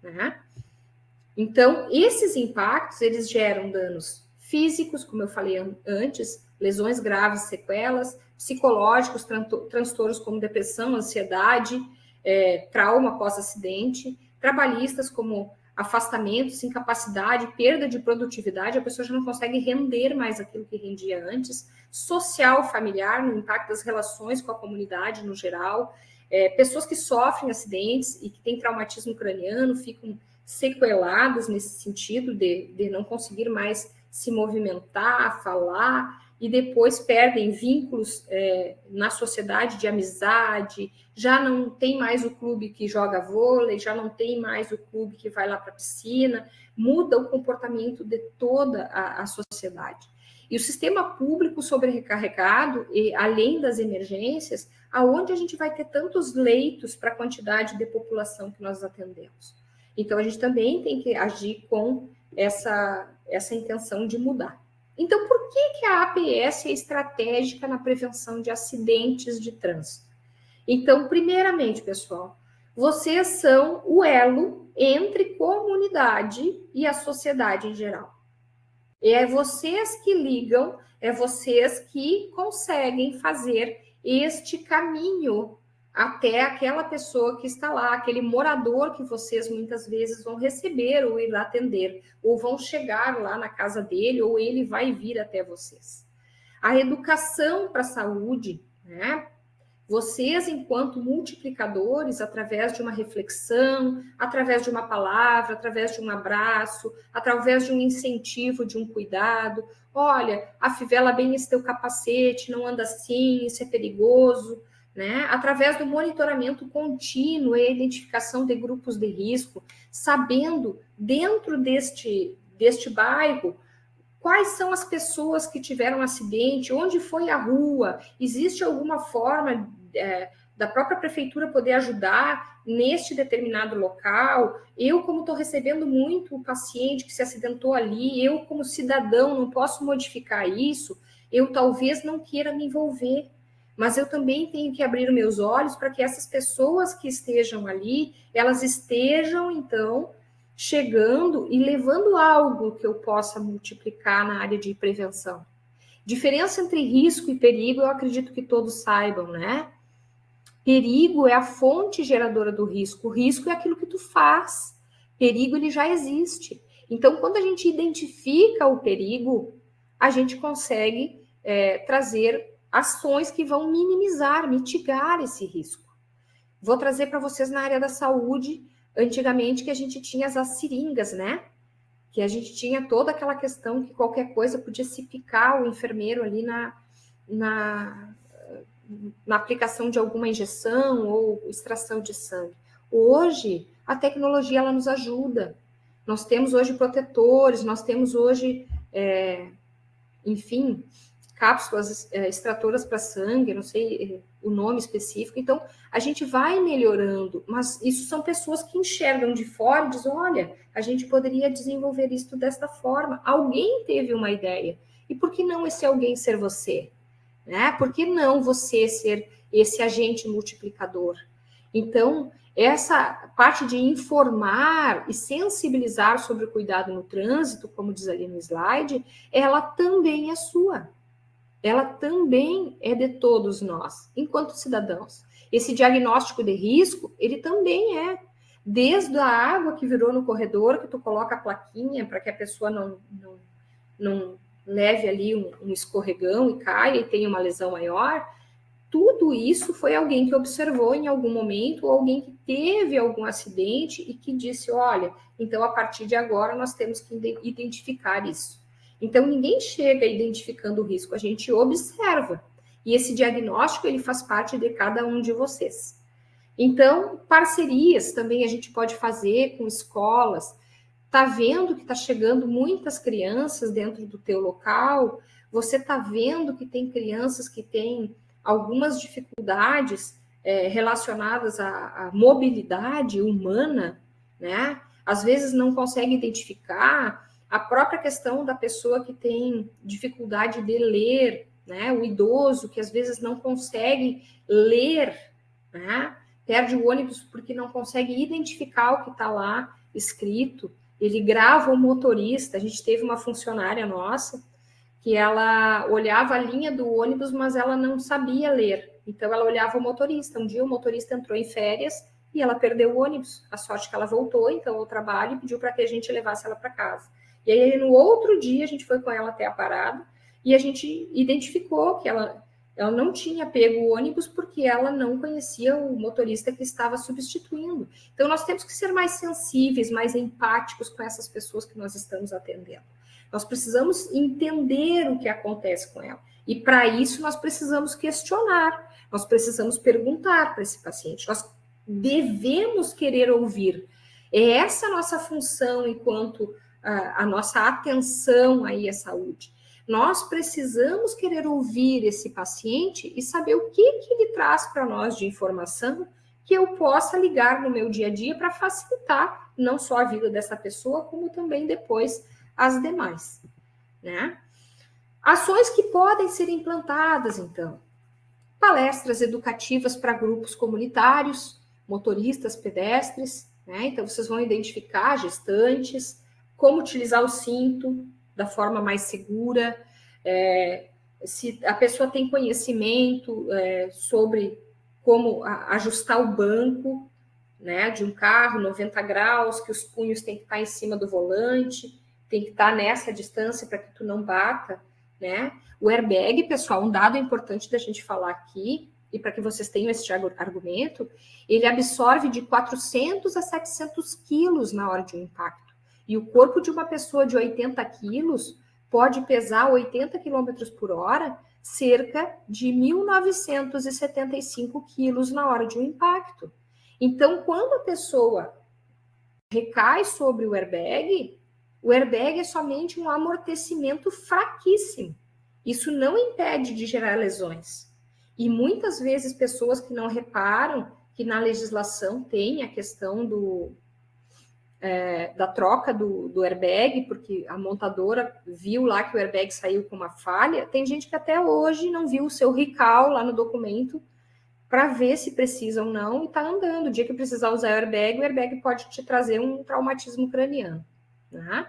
né? Então, esses impactos, eles geram danos físicos, como eu falei antes, lesões graves, sequelas, psicológicos, transtornos como depressão, ansiedade, trauma pós-acidente, trabalhistas como afastamentos, incapacidade, perda de produtividade, a pessoa já não consegue render mais aquilo que rendia antes, social, familiar, no impacto das relações com a comunidade no geral, pessoas que sofrem acidentes e que têm traumatismo craniano, ficam sequeladas nesse sentido de não conseguir mais se movimentar, falar, e depois perdem vínculos na sociedade de amizade, já não tem mais o clube que joga vôlei, já não tem mais o clube que vai lá para a piscina, muda o comportamento de toda a sociedade. E o sistema público sobrecarregado, e além das emergências, aonde a gente vai ter tantos leitos para a quantidade de população que nós atendemos? Então, a gente também tem que agir com essa intenção de mudar. Então, por que a APS é estratégica na prevenção de acidentes de trânsito? Então, primeiramente, pessoal, vocês são o elo entre comunidade e a sociedade em geral. É vocês que ligam, é vocês que conseguem fazer este caminho até aquela pessoa que está lá, aquele morador que vocês muitas vezes vão receber ou ir atender, ou vão chegar lá na casa dele, ou ele vai vir até vocês. A educação para a saúde, né? Vocês, enquanto multiplicadores, através de uma reflexão, através de uma palavra, através de um abraço, através de um incentivo, de um cuidado. Olha, afivela bem esse teu capacete, não anda assim, isso é perigoso. Né? Através do monitoramento contínuo e a identificação de grupos de risco, sabendo, dentro deste bairro, quais são as pessoas que tiveram acidente, onde foi a rua, existe alguma forma da própria prefeitura poder ajudar neste determinado local? Eu, como estou recebendo muito o paciente que se acidentou ali, eu, como cidadão, não posso modificar isso, eu talvez não queira me envolver, mas eu também tenho que abrir os meus olhos para que essas pessoas que estejam ali, elas estejam, então, chegando e levando algo que eu possa multiplicar na área de prevenção. Diferença entre risco e perigo, eu acredito que todos saibam, né? Perigo é a fonte geradora do risco. O risco é aquilo que tu faz. Perigo, ele já existe. Então, quando a gente identifica o perigo, a gente consegue trazer ações que vão minimizar, mitigar esse risco. Vou trazer para vocês na área da saúde, antigamente que a gente tinha as seringas, né? Que a gente tinha toda aquela questão que qualquer coisa podia se picar o enfermeiro ali na aplicação de alguma injeção ou extração de sangue. Hoje, a tecnologia ela nos ajuda. Nós temos hoje protetores, nós temos hoje, enfim, cápsulas extratoras para sangue, não sei o nome específico. Então, a gente vai melhorando, mas isso são pessoas que enxergam de fora e dizem, olha, a gente poderia desenvolver isso desta forma. Alguém teve uma ideia. E por que não esse alguém ser você? Né? Por que não você ser esse agente multiplicador? Então, essa parte de informar e sensibilizar sobre o cuidado no trânsito, como diz ali no slide, ela também é sua. Ela também é de todos nós, enquanto cidadãos. Esse diagnóstico de risco, ele também é. Desde a água que virou no corredor, que tu coloca a plaquinha para que a pessoa não leve ali um escorregão e caia e tenha uma lesão maior, tudo isso foi alguém que observou em algum momento, ou alguém que teve algum acidente e que disse, olha, então a partir de agora nós temos que identificar isso. Então ninguém chega identificando o risco, a gente observa. E esse diagnóstico, ele faz parte de cada um de vocês. Então, parcerias também a gente pode fazer com escolas. Tá vendo que está chegando muitas crianças dentro do teu local, você está vendo que tem crianças que têm algumas dificuldades relacionadas à mobilidade humana, né? Às vezes não consegue identificar a própria questão da pessoa que tem dificuldade de ler, né? O idoso que às vezes não consegue ler, né? Perde o ônibus porque não consegue identificar o que está lá escrito. Ele grava o motorista. A gente teve uma funcionária nossa que ela olhava a linha do ônibus, mas ela não sabia ler. Então, ela olhava o motorista. Um dia, o motorista entrou em férias e ela perdeu o ônibus. A sorte que ela voltou, então, ao trabalho e pediu para que a gente levasse ela para casa. E aí, no outro dia, a gente foi com ela até a parada e a gente identificou que ela não tinha pego o ônibus porque ela não conhecia o motorista que estava substituindo. Então, nós temos que ser mais sensíveis, mais empáticos com essas pessoas que nós estamos atendendo. Nós precisamos entender o que acontece com ela. E, para isso, nós precisamos questionar, nós precisamos perguntar para esse paciente. Nós devemos querer ouvir. É essa a nossa função enquanto a nossa atenção aí à saúde. Nós precisamos querer ouvir esse paciente e saber o que ele traz para nós de informação que eu possa ligar no meu dia a dia para facilitar não só a vida dessa pessoa, como também depois as demais, né? Ações que podem ser implantadas, então. Palestras educativas para grupos comunitários, motoristas, pedestres, né? Então, vocês vão identificar gestantes, como utilizar o cinto da forma mais segura, se a pessoa tem conhecimento sobre como ajustar o banco, né, de um carro, 90 graus, que os punhos têm que estar em cima do volante, tem que estar nessa distância para que tu não bata né? O airbag, pessoal, um dado importante da gente falar aqui, e para que vocês tenham esse argumento, ele absorve de 400 a 700 quilos na hora de um impacto. E o corpo de uma pessoa de 80 quilos pode pesar 80 quilômetros por hora, cerca de 1.975 quilos na hora de um impacto. Então, quando a pessoa recai sobre o airbag é somente um amortecimento fraquíssimo. Isso não impede de gerar lesões. E muitas vezes pessoas que não reparam que na legislação tem a questão da troca do airbag, porque a montadora viu lá que o airbag saiu com uma falha. Tem gente que até hoje não viu o seu recall lá no documento para ver se precisa ou não e está andando. O dia que precisar usar o airbag pode te trazer um traumatismo craniano, né?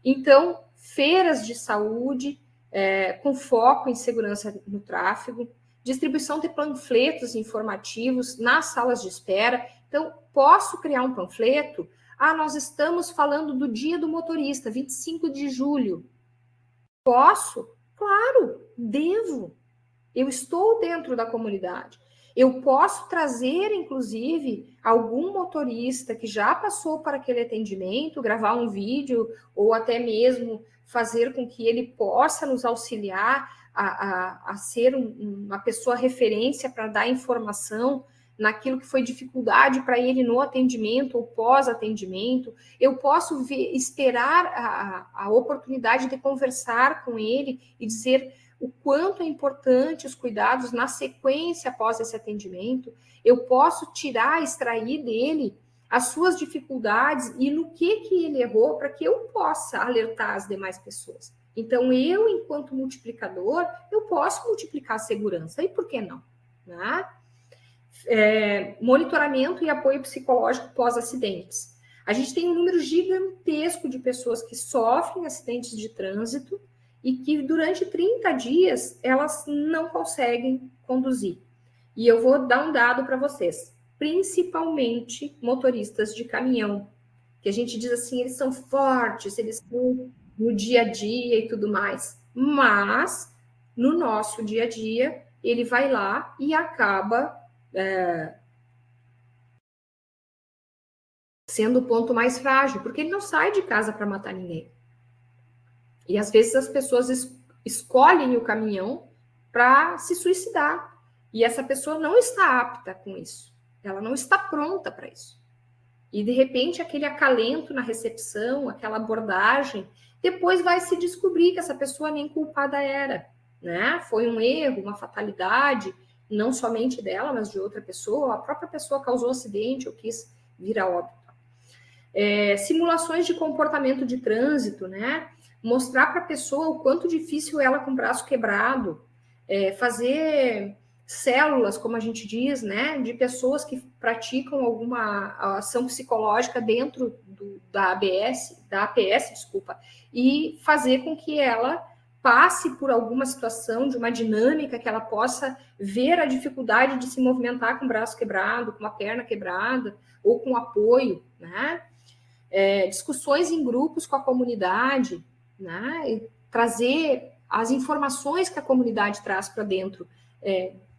Então, feiras de saúde com foco em segurança no tráfego, distribuição de panfletos informativos nas salas de espera. Então, posso criar um panfleto? Nós estamos falando do Dia do Motorista, 25 de julho. Posso? Claro, devo. Eu estou dentro da comunidade. Eu posso trazer, inclusive, algum motorista que já passou por aquele atendimento, gravar um vídeo, ou até mesmo fazer com que ele possa nos auxiliar a ser uma pessoa referência para dar informação naquilo que foi dificuldade para ele no atendimento ou pós-atendimento. Eu posso esperar a oportunidade de conversar com ele e dizer o quanto é importante os cuidados na sequência após esse atendimento. Eu posso extrair dele as suas dificuldades e no que ele errou para que eu possa alertar as demais pessoas. Então, eu, enquanto multiplicador, eu posso multiplicar a segurança. E por que não? Né? Monitoramento e apoio psicológico pós-acidentes. A gente tem um número gigantesco de pessoas que sofrem acidentes de trânsito e que durante 30 dias elas não conseguem conduzir. E eu vou dar um dado para vocês, principalmente motoristas de caminhão, que a gente diz assim, eles são fortes, eles estão no dia a dia e tudo mais, mas no nosso dia a dia, ele vai lá e acaba sendo o ponto mais frágil, porque ele não sai de casa para matar ninguém. E às vezes as pessoas escolhem o caminhão para se suicidar. E essa pessoa não está apta com isso. Ela não está pronta para isso. E de repente aquele acalento na recepção, aquela abordagem, depois vai se descobrir que essa pessoa nem culpada era, né? Foi um erro, uma fatalidade, não somente dela, mas de outra pessoa. A própria pessoa causou acidente ou quis vir a óbito. Simulações de comportamento de trânsito, né? Mostrar para a pessoa o quanto difícil ela com o braço quebrado, fazer células, como a gente diz, né, de pessoas que praticam alguma ação psicológica dentro da APS, desculpa, e fazer com que ela passe por alguma situação de uma dinâmica que ela possa ver a dificuldade de se movimentar com o braço quebrado, com a perna quebrada, ou com apoio, né? Discussões em grupos com a comunidade, né? E trazer as informações que a comunidade traz para dentro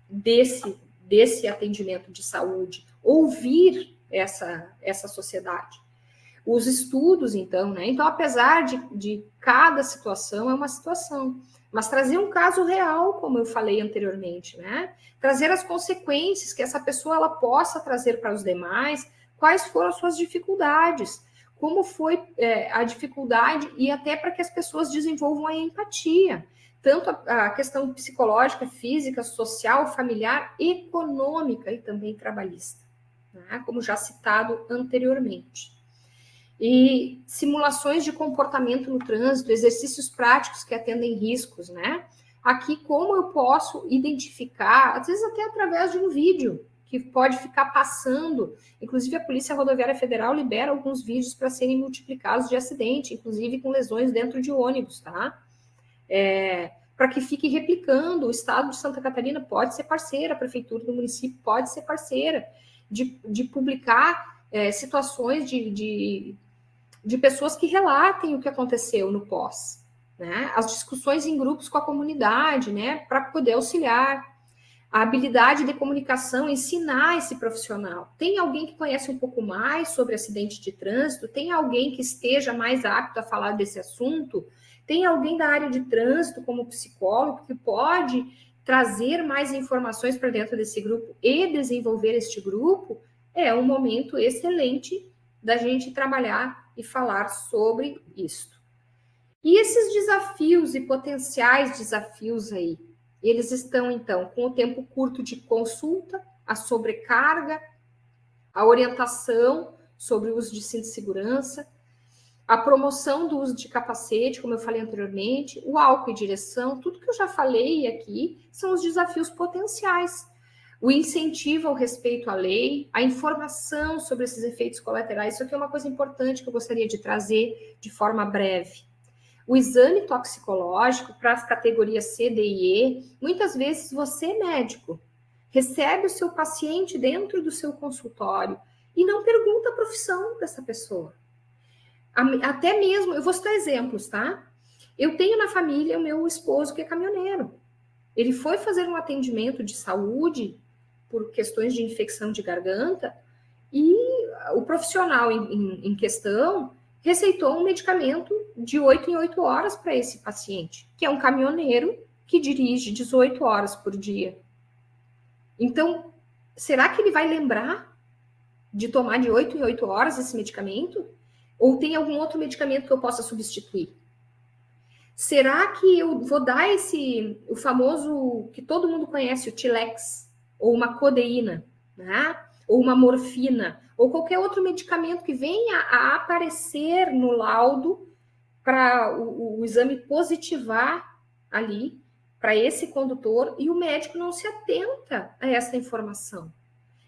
desse atendimento de saúde, ouvir essa sociedade. Os estudos, então, né? Então, apesar de cada situação é uma situação, mas trazer um caso real, como eu falei anteriormente, né? Trazer as consequências que essa pessoa ela possa trazer para os demais, quais foram as suas dificuldades, como foi a dificuldade e até para que as pessoas desenvolvam a empatia, tanto a questão psicológica, física, social, familiar, econômica e também trabalhista, né? Como já citado anteriormente. E simulações de comportamento no trânsito, exercícios práticos que atendem riscos, né? Aqui, como eu posso identificar, às vezes até através de um vídeo, que pode ficar passando, inclusive a Polícia Rodoviária Federal libera alguns vídeos para serem multiplicados de acidente, inclusive com lesões dentro de ônibus, tá? Para que fique replicando, o Estado de Santa Catarina pode ser parceira, a Prefeitura do município pode ser parceira, de publicar situações de pessoas que relatem o que aconteceu no pós, né? As discussões em grupos com a comunidade, né? Para poder auxiliar. A habilidade de comunicação, ensinar esse profissional. Tem alguém que conhece um pouco mais sobre acidente de trânsito? Tem alguém que esteja mais apto a falar desse assunto? Tem alguém da área de trânsito, como psicólogo, que pode trazer mais informações para dentro desse grupo e desenvolver este grupo? É um momento excelente da gente trabalhar e falar sobre isso. E esses desafios e potenciais desafios aí? Eles estão, então, com o tempo curto de consulta, a sobrecarga, a orientação sobre o uso de cinto de segurança, a promoção do uso de capacete, como eu falei anteriormente, o álcool e direção, tudo que eu já falei aqui são os desafios potenciais. O incentivo ao respeito à lei, a informação sobre esses efeitos colaterais, isso aqui é uma coisa importante que eu gostaria de trazer de forma breve. O exame toxicológico para as categorias C, D e E, muitas vezes você, médico, recebe o seu paciente dentro do seu consultório e não pergunta a profissão dessa pessoa. Até mesmo, eu vou citar exemplos, tá? Eu tenho na família o meu esposo que é caminhoneiro. Ele foi fazer um atendimento de saúde por questões de infecção de garganta e o profissional em questão receitou um medicamento de 8 em 8 horas para esse paciente, que é um caminhoneiro que dirige 18 horas por dia. Então, será que ele vai lembrar de tomar de 8 em 8 horas esse medicamento? Ou tem algum outro medicamento que eu possa substituir? Será que eu vou dar o famoso, que todo mundo conhece, o Tilex, ou uma codeína, né? Ou uma morfina, ou qualquer outro medicamento que venha a aparecer no laudo para o exame positivar ali para esse condutor e o médico não se atenta a essa informação.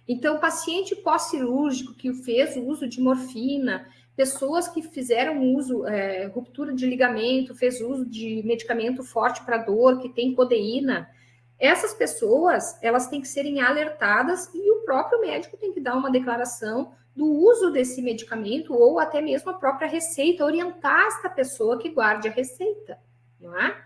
Então, o paciente pós-cirúrgico que fez o uso de morfina, pessoas que fizeram uso, ruptura de ligamento, fez uso de medicamento forte para dor, que tem codeína, essas pessoas, elas têm que serem alertadas e o próprio médico tem que dar uma declaração do uso desse medicamento ou até mesmo a própria receita, orientar esta pessoa que guarde a receita, não é?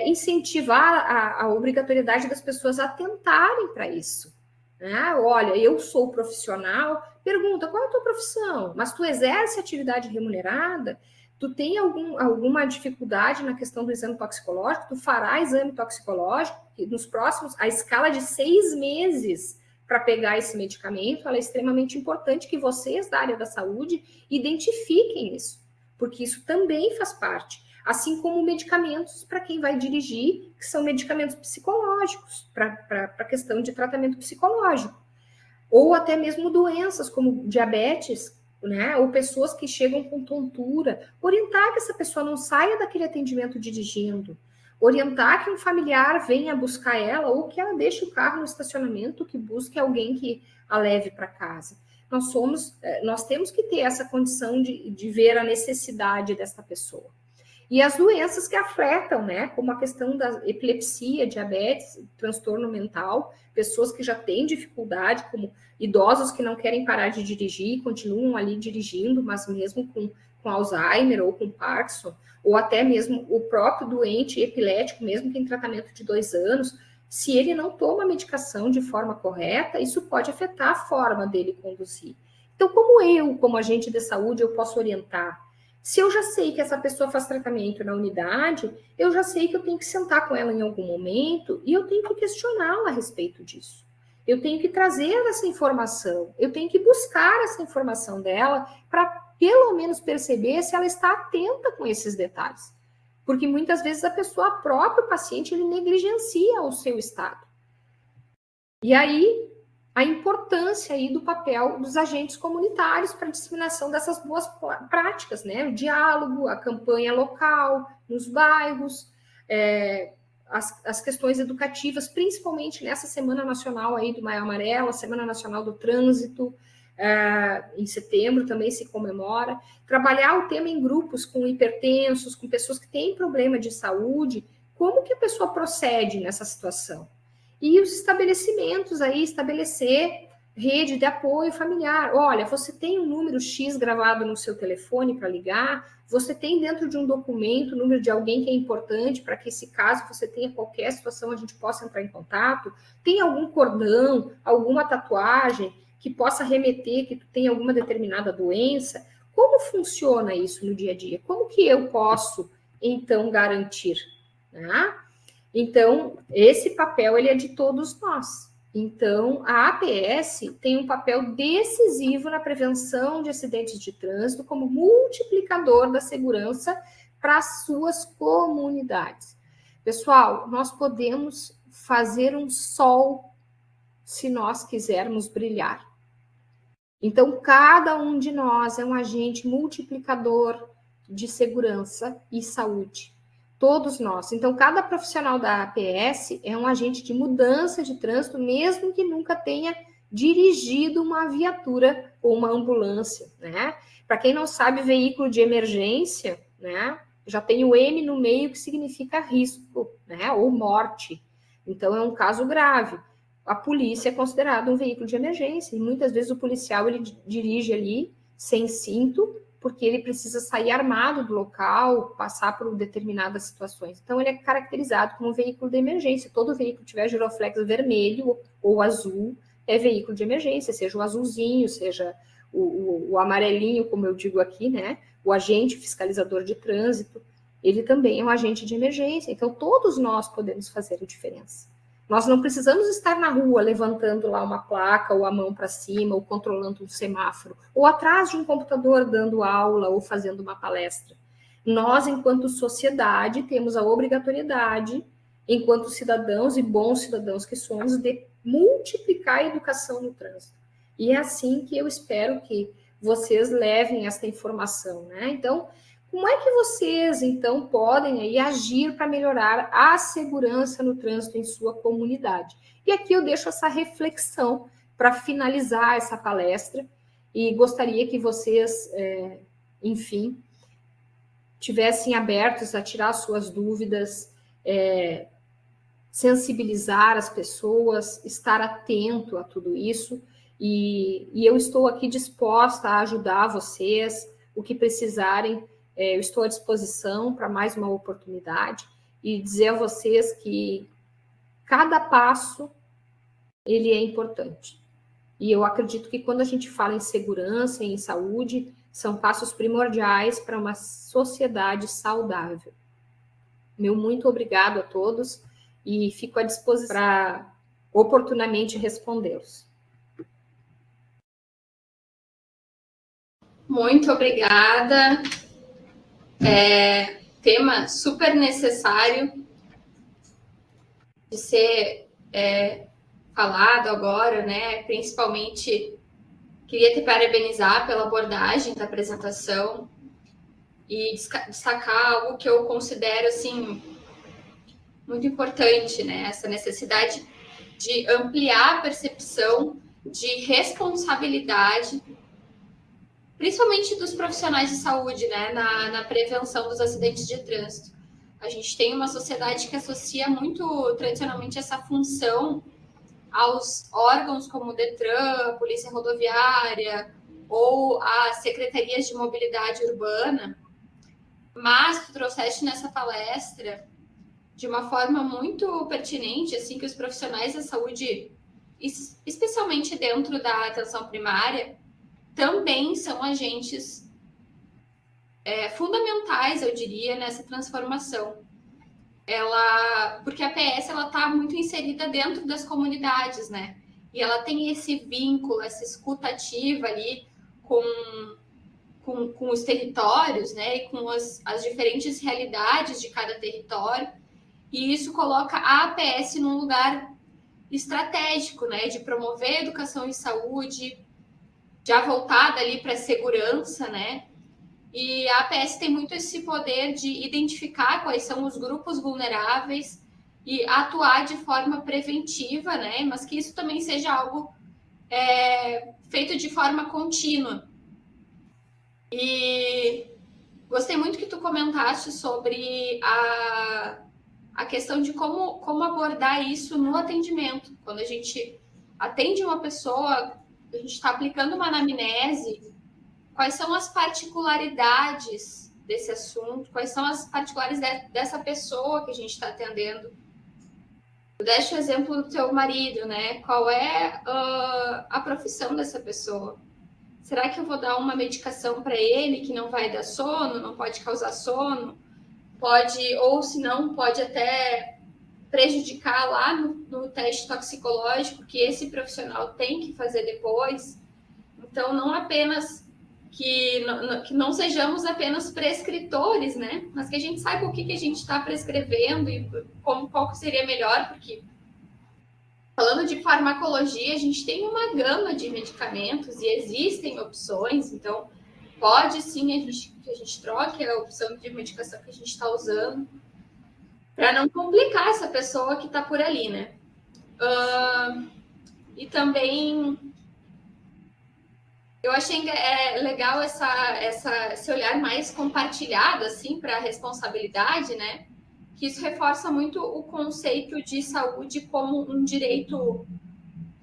Incentivar a obrigatoriedade das pessoas atentarem para isso. Né? Olha, eu sou profissional, pergunta, qual é a tua profissão? Mas tu exerce atividade remunerada? Tu tem alguma dificuldade na questão do exame toxicológico? Tu fará exame toxicológico? E nos próximos, a escala de 6 meses para pegar esse medicamento, ela é extremamente importante que vocês da área da saúde identifiquem isso, porque isso também faz parte. Assim como medicamentos para quem vai dirigir, que são medicamentos psicológicos, para a questão de tratamento psicológico. Ou até mesmo doenças como diabetes, né? Ou pessoas que chegam com tontura. Orientar que essa pessoa não saia daquele atendimento dirigindo. Orientar que um familiar venha buscar ela ou que ela deixe o carro no estacionamento, que busque alguém que a leve para casa. Nós temos que ter essa condição de ver a necessidade dessa pessoa. E as doenças que afetam, né, como a questão da epilepsia, diabetes, transtorno mental, pessoas que já têm dificuldade, como idosos que não querem parar de dirigir, continuam ali dirigindo, mas mesmo com Alzheimer ou com Parkinson, ou até mesmo o próprio doente epilético, mesmo que em tratamento de 2 anos, se ele não toma a medicação de forma correta, isso pode afetar a forma dele conduzir. Então, como agente de saúde, eu posso orientar? Se eu já sei que essa pessoa faz tratamento na unidade, eu já sei que eu tenho que sentar com ela em algum momento e eu tenho que questioná-la a respeito disso. Eu tenho que trazer essa informação, eu tenho que buscar essa informação dela para pelo menos perceber se ela está atenta com esses detalhes. Porque muitas vezes a próprio paciente, ele negligencia o seu estado. E aí, a importância aí do papel dos agentes comunitários para a disseminação dessas boas práticas, né? O diálogo, a campanha local, nos bairros, as questões educativas, principalmente nessa Semana Nacional aí do Maio Amarelo, a Semana Nacional do Trânsito, em setembro também se comemora. Trabalhar o tema em grupos com hipertensos, com pessoas que têm problema de saúde, como que a pessoa procede nessa situação? E os estabelecimentos aí, estabelecer Rede de apoio familiar. Olha, você tem um número X gravado no seu telefone para ligar, você tem dentro de um documento o número de alguém que é importante para que, se caso você tenha qualquer situação, a gente possa entrar em contato. Tem algum cordão, alguma tatuagem que possa remeter que tu tem alguma determinada doença? Como funciona isso no dia a dia? Como que eu posso, então, garantir? Né? Então, esse papel ele é de todos nós. Então, a APS tem um papel decisivo na prevenção de acidentes de trânsito como multiplicador da segurança para as suas comunidades. Pessoal, nós podemos fazer um sol se nós quisermos brilhar. Então, cada um de nós é um agente multiplicador de segurança e saúde. Todos nós. Então, cada profissional da APS é um agente de mudança de trânsito, mesmo que nunca tenha dirigido uma viatura ou uma ambulância, né? Para quem não sabe, veículo de emergência, né? Já tem o M no meio, que significa risco, né? Ou morte. Então, é um caso grave. A polícia é considerada um veículo de emergência, e muitas vezes o policial ele dirige ali sem cinto, porque ele precisa sair armado do local, passar por determinadas situações. Então, ele é caracterizado como um veículo de emergência. Todo veículo que tiver giroflex vermelho ou azul é veículo de emergência, seja o azulzinho, seja o amarelinho, como eu digo aqui, né? O agente fiscalizador de trânsito, ele também é um agente de emergência. Então, todos nós podemos fazer a diferença. Nós não precisamos estar na rua levantando lá uma placa ou a mão para cima ou controlando um semáforo ou atrás de um computador dando aula ou fazendo uma palestra. Nós, enquanto sociedade, temos a obrigatoriedade, enquanto cidadãos e bons cidadãos que somos, de multiplicar a educação no trânsito. E é assim que eu espero que vocês levem essa informação, né? Então, como é que vocês, então, podem aí agir para melhorar a segurança no trânsito em sua comunidade? E aqui eu deixo essa reflexão para finalizar essa palestra e gostaria que vocês, enfim, tivessem abertos a tirar suas dúvidas, sensibilizar as pessoas, estar atento a tudo isso. E eu estou aqui disposta a ajudar vocês, o que precisarem. Eu estou à disposição para mais uma oportunidade e dizer a vocês que cada passo ele é importante. E eu acredito que quando a gente fala em segurança e em saúde, são passos primordiais para uma sociedade saudável. Meu muito obrigado a todos e fico à disposição para oportunamente respondê-los. Muito obrigada. Tema super necessário de ser falado agora, né? Principalmente, queria te parabenizar pela abordagem da apresentação e destacar algo que eu considero, assim, muito importante, né? Essa necessidade de ampliar a percepção de responsabilidade, principalmente dos profissionais de saúde, né, na prevenção dos acidentes de trânsito. A gente tem uma sociedade que associa muito, tradicionalmente, essa função aos órgãos como o Detran, a Polícia Rodoviária ou as secretarias de mobilidade urbana, mas tu trouxeste nessa palestra de uma forma muito pertinente, assim, que os profissionais da saúde, especialmente dentro da atenção primária, também são agentes fundamentais, eu diria, nessa transformação. Porque a PS está muito inserida dentro das comunidades, né? E ela tem esse vínculo, essa escuta ativa ali com os territórios, né? E com as diferentes realidades de cada território. E isso coloca a APS num lugar estratégico, né? De promover educação e saúde, já voltada ali para a segurança, né? E a APS tem muito esse poder de identificar quais são os grupos vulneráveis e atuar de forma preventiva, né? Mas que isso também seja algo feito de forma contínua. E gostei muito que tu comentaste sobre a questão de como abordar isso no atendimento. Quando a gente atende uma pessoa a gente está aplicando uma anamnese, quais são as particularidades desse assunto, quais são as particularidades dessa pessoa que a gente está atendendo. Tu deste o exemplo do teu marido, né? Qual é a profissão dessa pessoa? Será que eu vou dar uma medicação para ele que não vai dar sono, não pode causar sono? Pode, ou se não, pode até prejudicar lá no teste toxicológico que esse profissional tem que fazer depois. Então, não apenas que não sejamos apenas prescritores, né? Mas que a gente saiba o que a gente está prescrevendo e qual seria melhor, porque falando de farmacologia, a gente tem uma gama de medicamentos e existem opções, então pode sim que a gente troque a opção de medicação que a gente está usando para não complicar essa pessoa que está por ali, né? E também eu achei legal esse olhar mais compartilhado assim para a responsabilidade, né? Que isso reforça muito o conceito de saúde como um direito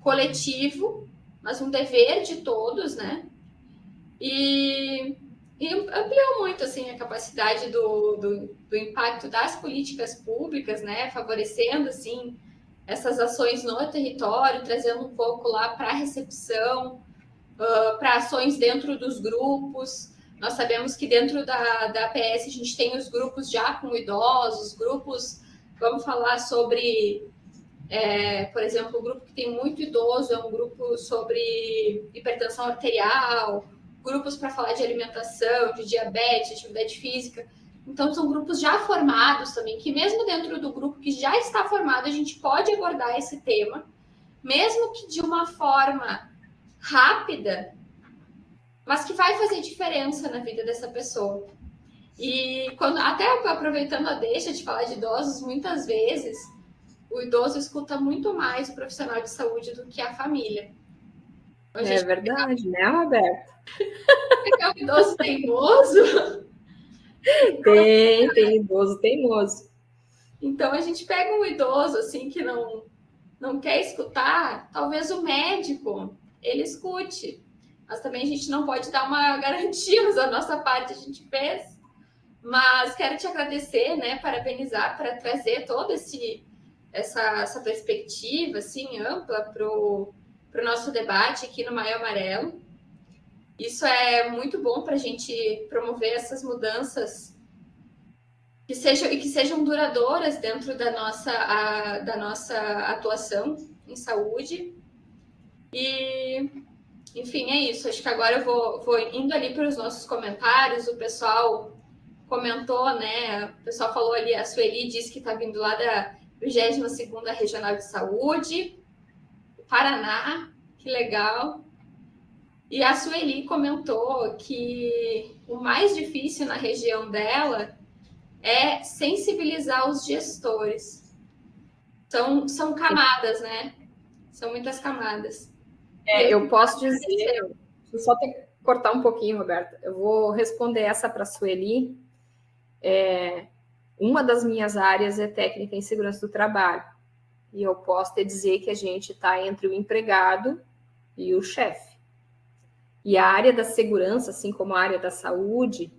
coletivo, mas um dever de todos, né? E ampliou muito assim a capacidade do impacto das políticas públicas, né? Favorecendo assim essas ações no território, trazendo um pouco lá para a recepção, para ações dentro dos grupos. Nós sabemos que dentro da APS a gente tem os grupos já com idosos, grupos, vamos falar sobre, por exemplo, o grupo que tem muito idoso é um grupo sobre hipertensão arterial, grupos para falar de alimentação, de diabetes, atividade física. Então, são grupos já formados também, que mesmo dentro do grupo que já está formado, a gente pode abordar esse tema, mesmo que de uma forma rápida, mas que vai fazer diferença na vida dessa pessoa. E até aproveitando a deixa de falar de idosos, muitas vezes o idoso escuta muito mais o profissional de saúde do que a família. É verdade, né, Roberto? É o idoso teimoso. Tem idoso teimoso. Então a gente pega um idoso assim que não quer escutar, talvez o médico ele escute, mas também a gente não pode dar uma garantia, mas a nossa parte a gente fez. Mas quero te agradecer, né, parabenizar para trazer toda essa perspectiva assim ampla para o nosso debate aqui no Maio Amarelo. Isso é muito bom para a gente promover essas mudanças que sejam duradouras dentro da nossa atuação em saúde. E, enfim, é isso. Acho que agora eu vou indo ali para os nossos comentários. O pessoal comentou, né? O pessoal falou ali, a Sueli disse que está vindo lá da 22ª Regional de Saúde, Paraná, que legal. E a Sueli comentou que o mais difícil na região dela é sensibilizar os gestores. São camadas, né? São muitas camadas. Eu posso dizer, deixa eu só cortar um pouquinho, Roberta. Eu vou responder essa para a Sueli. Uma das minhas áreas é técnica em segurança do trabalho. E eu posso te dizer que a gente está entre o empregado e o chefe. E a área da segurança, assim como a área da saúde,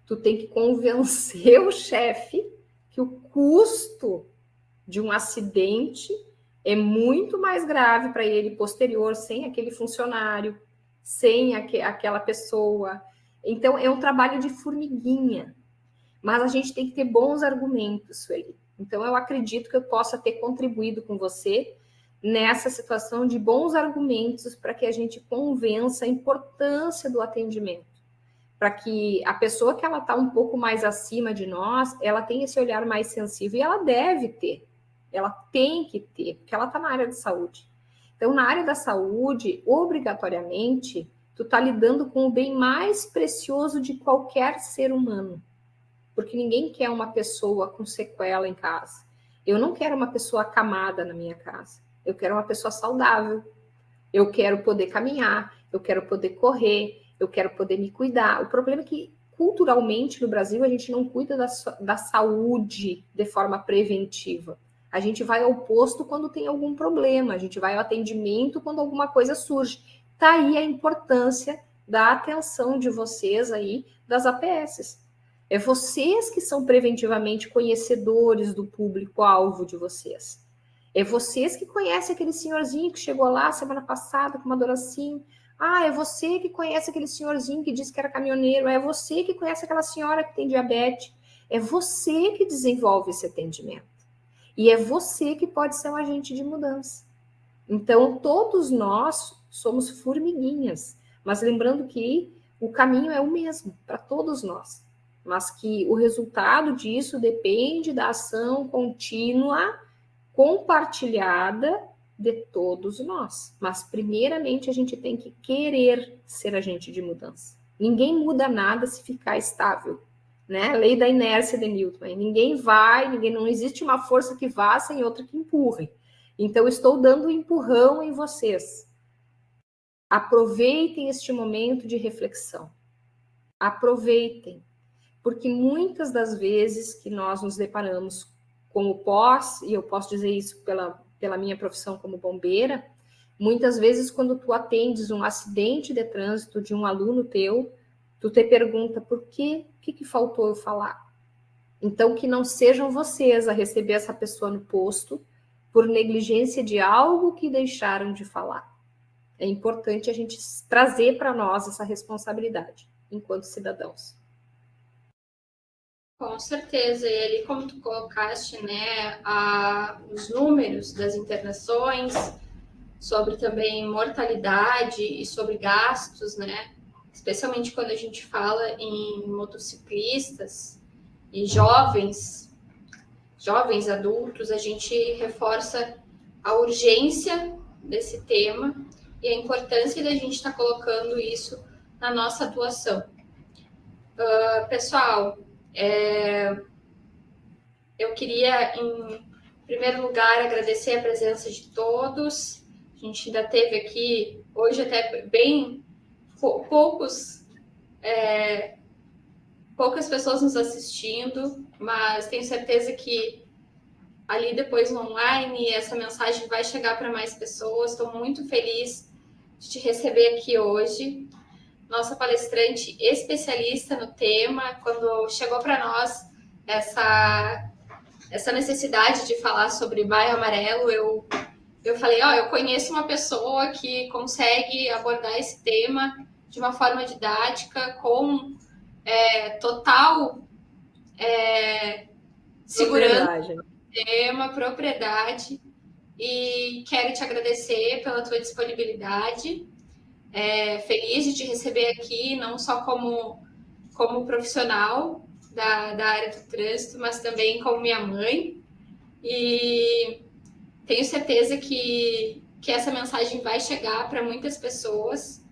tu tem que convencer o chefe que o custo de um acidente é muito mais grave para ele posterior, sem aquele funcionário, sem aquela pessoa. Então, é um trabalho de formiguinha. Mas a gente tem que ter bons argumentos, Sueli. Então, eu acredito que eu possa ter contribuído com você nessa situação de bons argumentos para que a gente convença a importância do atendimento. Para que a pessoa que ela está um pouco mais acima de nós, ela tenha esse olhar mais sensível, e ela deve ter. Ela tem que ter, porque ela está na área de saúde. Então, na área da saúde, obrigatoriamente, tu está lidando com o bem mais precioso de qualquer ser humano. Porque ninguém quer uma pessoa com sequela em casa. Eu não quero uma pessoa acamada na minha casa. Eu quero uma pessoa saudável. Eu quero poder caminhar, eu quero poder correr, eu quero poder me cuidar. O problema é que, culturalmente, no Brasil, a gente não cuida da saúde de forma preventiva. A gente vai ao posto quando tem algum problema, a gente vai ao atendimento quando alguma coisa surge. Está aí a importância da atenção de vocês aí das APSs. É vocês que são preventivamente conhecedores do público-alvo de vocês. É vocês que conhecem aquele senhorzinho que chegou lá semana passada com uma dor assim. Ah, é você que conhece aquele senhorzinho que disse que era caminhoneiro. É você que conhece aquela senhora que tem diabetes. É você que desenvolve esse atendimento. E é você que pode ser um agente de mudança. Então, todos nós somos formiguinhas. Mas lembrando que o caminho é o mesmo para todos nós. Mas que o resultado disso depende da ação contínua compartilhada de todos nós. Mas, primeiramente, a gente tem que querer ser agente de mudança. Ninguém muda nada se ficar estável, né? Lei da inércia de Newton. Ninguém não existe uma força que vá sem outra que empurre. Então, estou dando um empurrão em vocês. Aproveitem este momento de reflexão. Aproveitem. Porque muitas das vezes que nós nos deparamos com o pós, e eu posso dizer isso pela minha profissão como bombeira, muitas vezes quando tu atendes um acidente de trânsito de um aluno teu, tu te pergunta por quê? O que faltou eu falar? Então, que não sejam vocês a receber essa pessoa no posto por negligência de algo que deixaram de falar. É importante a gente trazer para nós essa responsabilidade, enquanto cidadãos. Com certeza, e ali como tu colocaste, né, os números das internações, sobre também mortalidade e sobre gastos, né, especialmente quando a gente fala em motociclistas e jovens adultos, a gente reforça a urgência desse tema e a importância da gente estar colocando isso na nossa atuação. Pessoal, eu queria, em primeiro lugar, agradecer a presença de todos. A gente ainda teve aqui, hoje até bem poucas pessoas nos assistindo, mas tenho certeza que ali depois no online essa mensagem vai chegar para mais pessoas. Estou muito feliz de te receber aqui hoje. Nossa palestrante especialista no tema, quando chegou para nós essa necessidade de falar sobre Maio Amarelo, eu falei, eu conheço uma pessoa que consegue abordar esse tema de uma forma didática, com total segurança, uma propriedade, e quero te agradecer pela tua disponibilidade. Feliz de te receber aqui, não só como profissional da área do trânsito, mas também como minha mãe. E tenho certeza que essa mensagem vai chegar para muitas pessoas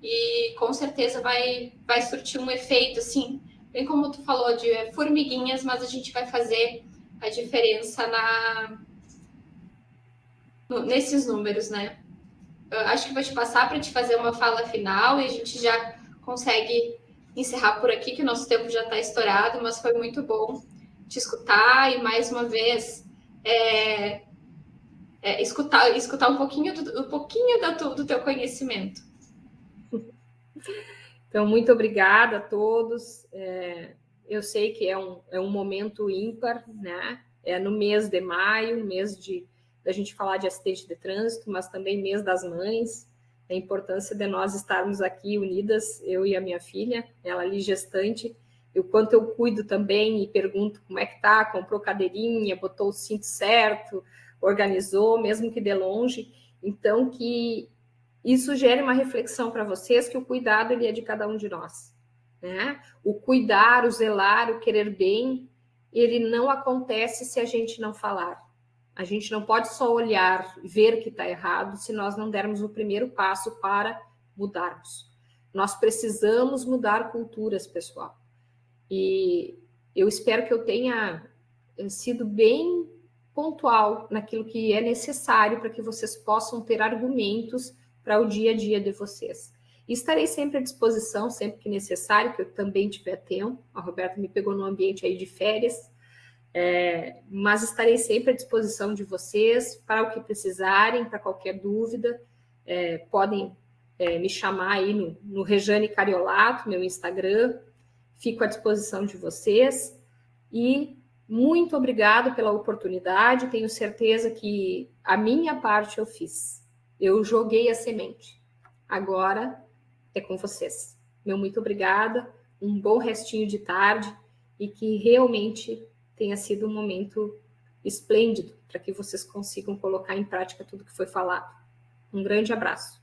e com certeza vai surtir um efeito, assim, bem como tu falou, de formiguinhas, mas a gente vai fazer a diferença nesses números, né? Eu acho que vou te passar para te fazer uma fala final e a gente já consegue encerrar por aqui, que o nosso tempo já está estourado, mas foi muito bom te escutar e, mais uma vez, escutar um pouquinho do teu conhecimento. Então, muito obrigada a todos. Eu sei que é um momento ímpar, né? É no mês de maio, mês da gente falar de acidente de trânsito, mas também mês das mães. A importância de nós estarmos aqui unidas, eu e a minha filha, ela ali gestante, o quanto eu cuido também e pergunto como é que tá, comprou cadeirinha, botou o cinto certo, organizou, mesmo que de longe. Então, que isso gere uma reflexão para vocês, que o cuidado ele é de cada um de nós, né? O cuidar, o zelar, o querer bem, ele não acontece se a gente não falar. A gente não pode só olhar e ver que está errado se nós não dermos o primeiro passo para mudarmos. Nós precisamos mudar culturas, pessoal. E eu espero que eu tenha sido bem pontual naquilo que é necessário para que vocês possam ter argumentos para o dia a dia de vocês. E estarei sempre à disposição, sempre que necessário, que eu também tiver tempo. A Roberta me pegou num ambiente aí de férias, mas estarei sempre à disposição de vocês para o que precisarem, para qualquer dúvida. Podem me chamar aí no Rejane Cariolato, meu Instagram. Fico à disposição de vocês. E muito obrigado pela oportunidade. Tenho certeza que a minha parte eu fiz. Eu joguei a semente. Agora é com vocês. Meu muito obrigada. Um bom restinho de tarde e que realmente tenha sido um momento esplêndido para que vocês consigam colocar em prática tudo que foi falado. Um grande abraço.